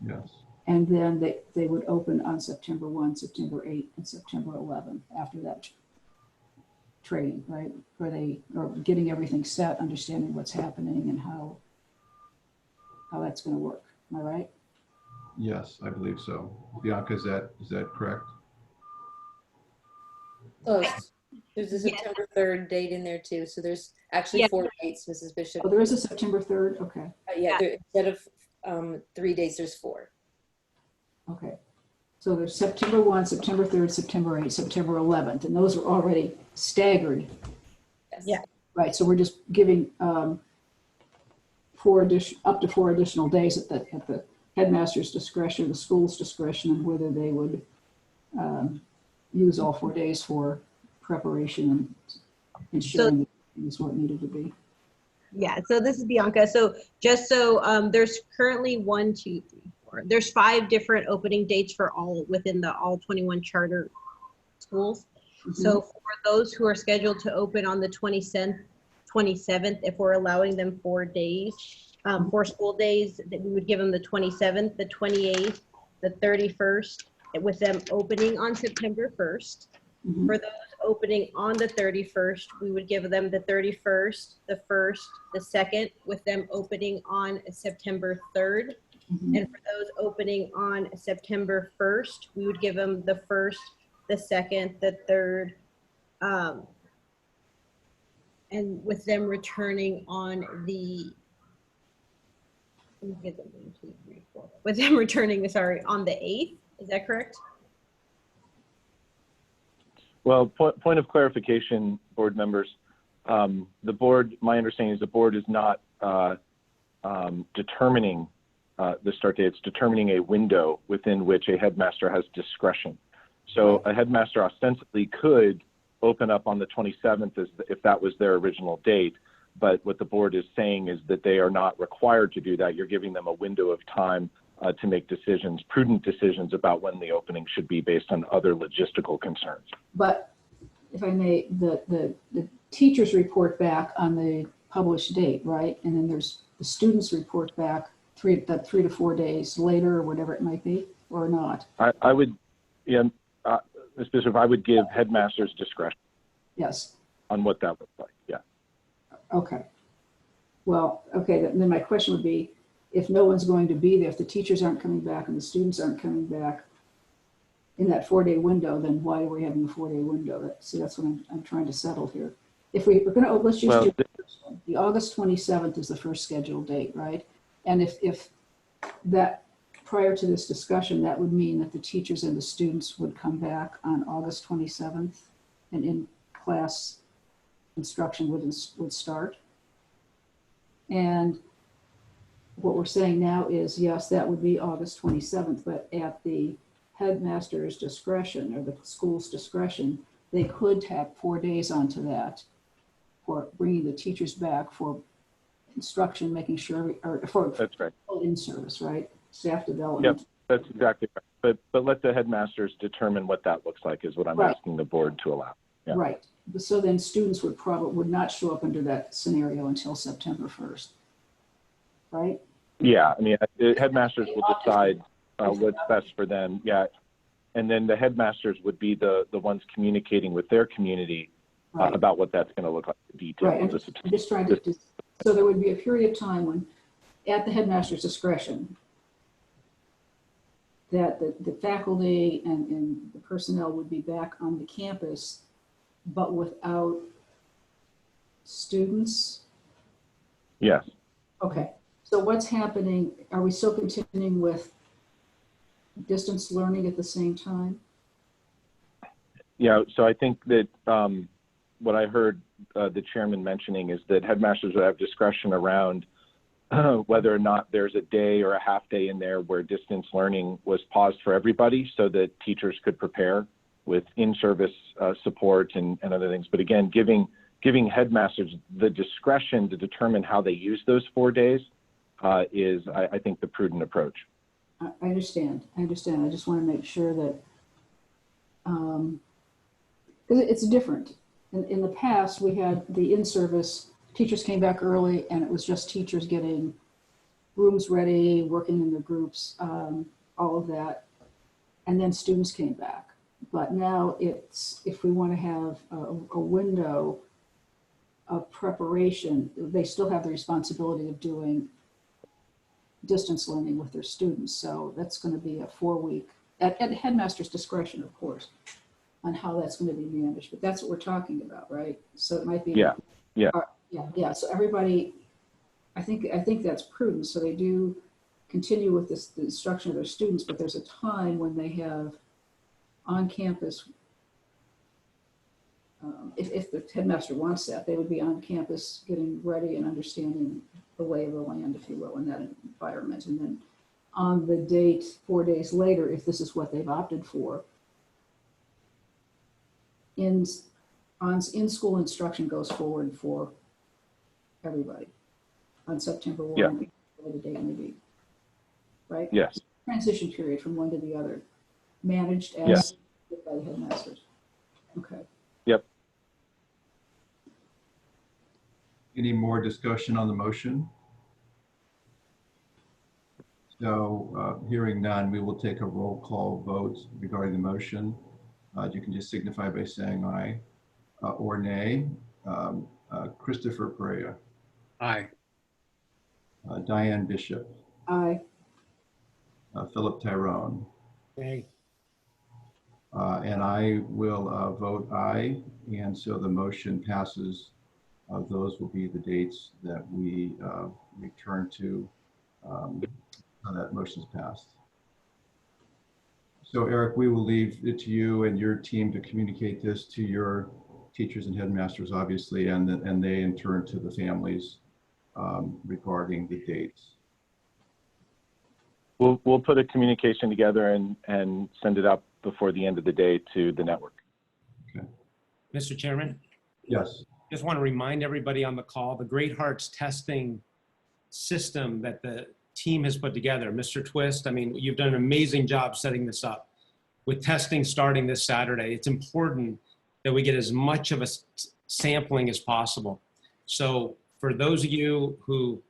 Yes. And then they would open on September 1, September 8, and September 11 after that training, right? Where they are getting everything set, understanding what's happening and how that's going to work. Am I right? Yes, I believe so. Bianca, is that correct? Oh, there's a September 3rd date in there too. So there's actually 4 dates, Mrs. Bishop. Oh, there is a September 3rd. Okay. Yeah, instead of 3 days, there's 4. Okay. So there's September 1, September 3rd, September 8, September 11th, and those are already staggered. Yes. Yeah. Right. So we're just giving up to 4 additional days at the headmaster's discretion, the school's discretion, and whether they would use all 4 days for preparation and ensuring that is what needed to be. Yeah, so this is Bianca. So just so there's currently 1, 2, 3, 4. There's 5 different opening dates for all within the all 21 charter schools. Mm-hmm. So for those who are scheduled to open on the 27th, if we're allowing them 4 days, 4 school days, that we would give them the 27th, the 28th, the 31st, with them opening on September 1st. Mm-hmm. For those opening on the 31st, we would give them the 31st, the 1st, the 2nd, with them opening on September 3rd. Mm-hmm. And for those opening on September 1st, we would give them the 1st, the 2nd, the 3rd, and with them returning on the, with them returning, on the 8th. Is that correct? Well, point of clarification, board members. The board, my understanding is the board is not determining the start date. It's determining a window within which a headmaster has discretion. So a headmaster ostensibly could open up on the 27th if that was their original date. But what the board is saying is that they are not required to do that. You're giving them a window of time to make decisions, prudent decisions about when the opening should be based on other logistical concerns. But if I may, the teachers report back on the published date, right? And then there's the students report back 3 to 4 days later or whatever it might be, or not. I would, yeah, Ms. Bishop, I would give headmasters discretion. Yes. On what that looks like, yeah. Okay. Well, okay, then my question would be, if no one's going to be there, if the teachers aren't coming back and the students aren't coming back in that 4-day window, then why are we having a 4-day window? That's what I'm trying to settle here. If we're going to, let's just do the August 27th is the first scheduled date, right? And if that prior to this discussion, that would mean that the teachers and the students would come back on August 27th and in-class instruction would start. And what we're saying now is, yes, that would be August 27th, but at the headmaster's discretion or the school's discretion, they could tack 4 days onto that for bringing the teachers back for instruction, making sure, or for That's right. in-service, right? Staff development. Yep, that's exactly right. But let the headmasters determine what that looks like is what I'm Right. asking the board to allow. Yeah. Right. So then students would not show up under that scenario until September 1st, right? Yeah, I mean, the headmasters will decide what's best for them. Yeah, and then the headmasters would be the ones communicating with their community Right. about what that's going to look like, the details. Right. I'm just trying to, so there would be a period of time when, at the headmaster's discretion, that the faculty and the personnel would be back on the campus, but without students. Yes. Okay. So what's happening? Are we still continuing with distance learning at the same time? Yeah, so I think that what I heard the chairman mentioning is that headmasters would have discretion around whether or not there's a day or a half day in there where distance learning was paused for everybody so that teachers could prepare with in-service support and other things. But again, giving headmasters the discretion to determine how they use those 4 days is, I think, the prudent approach. I understand. I understand. I just want to make sure that, because it's different. In the past, we had the in-service, teachers came back early and it was just teachers getting rooms ready, working in their groups, all of that. And then students came back. But now it's, if we want to have a window of preparation, they still have the responsibility of doing distance learning with their students. So that's going to be a 4-week, at headmaster's discretion, of course, on how that's going to be managed. But that's what we're talking about, right? So it might be. Yeah. Yeah. Yeah. So everybody, I think that's prudent. So they do continue with the instruction of their students, but there's a time when they have on campus, if the headmaster wants that, they would be on campus getting ready and understanding the lay of the land, if you will, in that environment. And then on the date, 4 days later, if this is what they've opted for, in-school instruction goes forward for everybody on September 1, Yeah. whatever the date may be, right? Yes. Transition period from one to the other, managed as Yes. by the headmasters. Okay. Yep. Any more discussion on the motion? So hearing none, we will take a roll call vote regarding the motion. You can just signify by saying aye or nay. Christopher Perea. Aye. Diane Bishop. Aye. Philip Tyrone. Okay. And I will vote aye. And so the motion passes. Those will be the dates that we return to. That motion's passed. So Eric, we will leave it to you and your team to communicate this to your teachers and headmasters, obviously, and they in turn to the families regarding the dates. We'll put a communication together and send it out before the end of the day to the network. Okay. Mr. Chairman? Yes. Just want to remind everybody on the call, the Great Hearts testing system that the team has put together. Mr. Twist, I mean, you've done an amazing job setting this up. With testing starting this Saturday, it's important that we get as much of a sampling as possible. So for those of you who,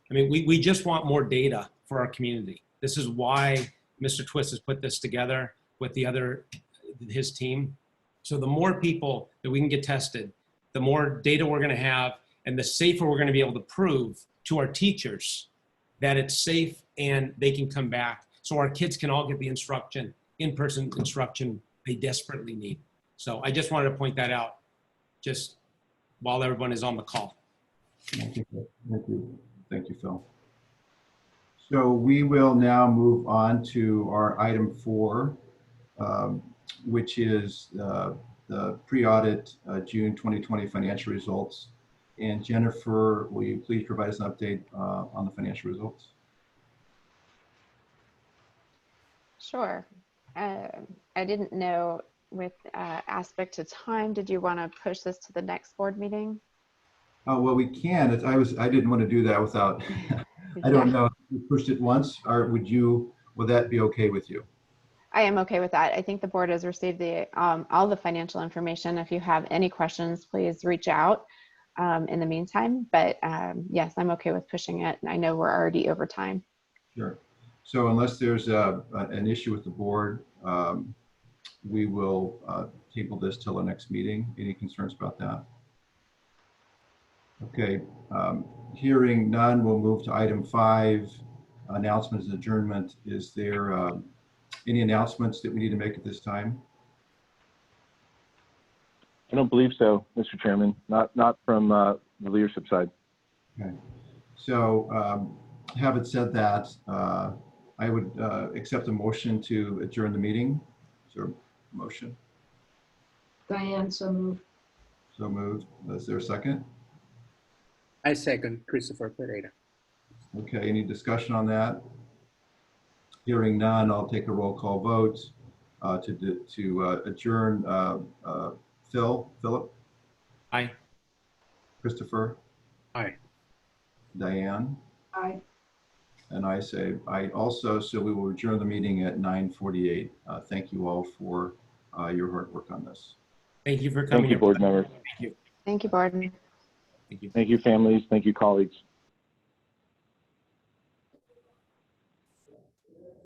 I mean, we just want more data for our community. This is why Mr. Twist has put this together with his team. So the more people that we can get tested, the more data we're going to have, and the safer we're going to be able to prove to our teachers that it's safe and they can come back so our kids can all get the instruction, in-person instruction they desperately need. So I just wanted to point that out just while everyone is on the call. Thank you. Thank you. Thank you, Phil. So we will now move on to our item 4, which is the pre-audit June 2020 financial results. And Jennifer, will you please provide us an update on the financial results? Sure. I didn't know with aspect to time, did you want to push this to the next board meeting? Oh, well, we can. I didn't want to do that without, I don't know, if you pushed it once, or would that be okay with you? I am okay with that. I think the board has received the all the financial information. If you have any questions, please reach out in the meantime. But yes, I'm okay with pushing it. I know we're already over time. Sure. So unless there's an issue with the board, we will table this till the next meeting. Any concerns about that? Okay, hearing none, we'll move to item 5, announcements and adjournment. Is there any announcements that we need to make at this time? I don't believe so, Mr. Chairman. Not from the leadership side. Okay. So having said that, I would accept a motion to adjourn the meeting. Is there a motion? Diane, so moved. So moved. Is there a second? I second Christopher Pereira. Okay, any discussion on that? Hearing none, I'll take a roll call vote to adjourn. Philip? Aye. Christopher? Aye. Diane? Aye. And I say aye also, so we will adjourn the meeting at 9:48. Thank you all for your hard work on this. Thank you for coming. Thank you, board members. Thank you. Thank you, board. Thank you. Thank you, families. Thank you, colleagues.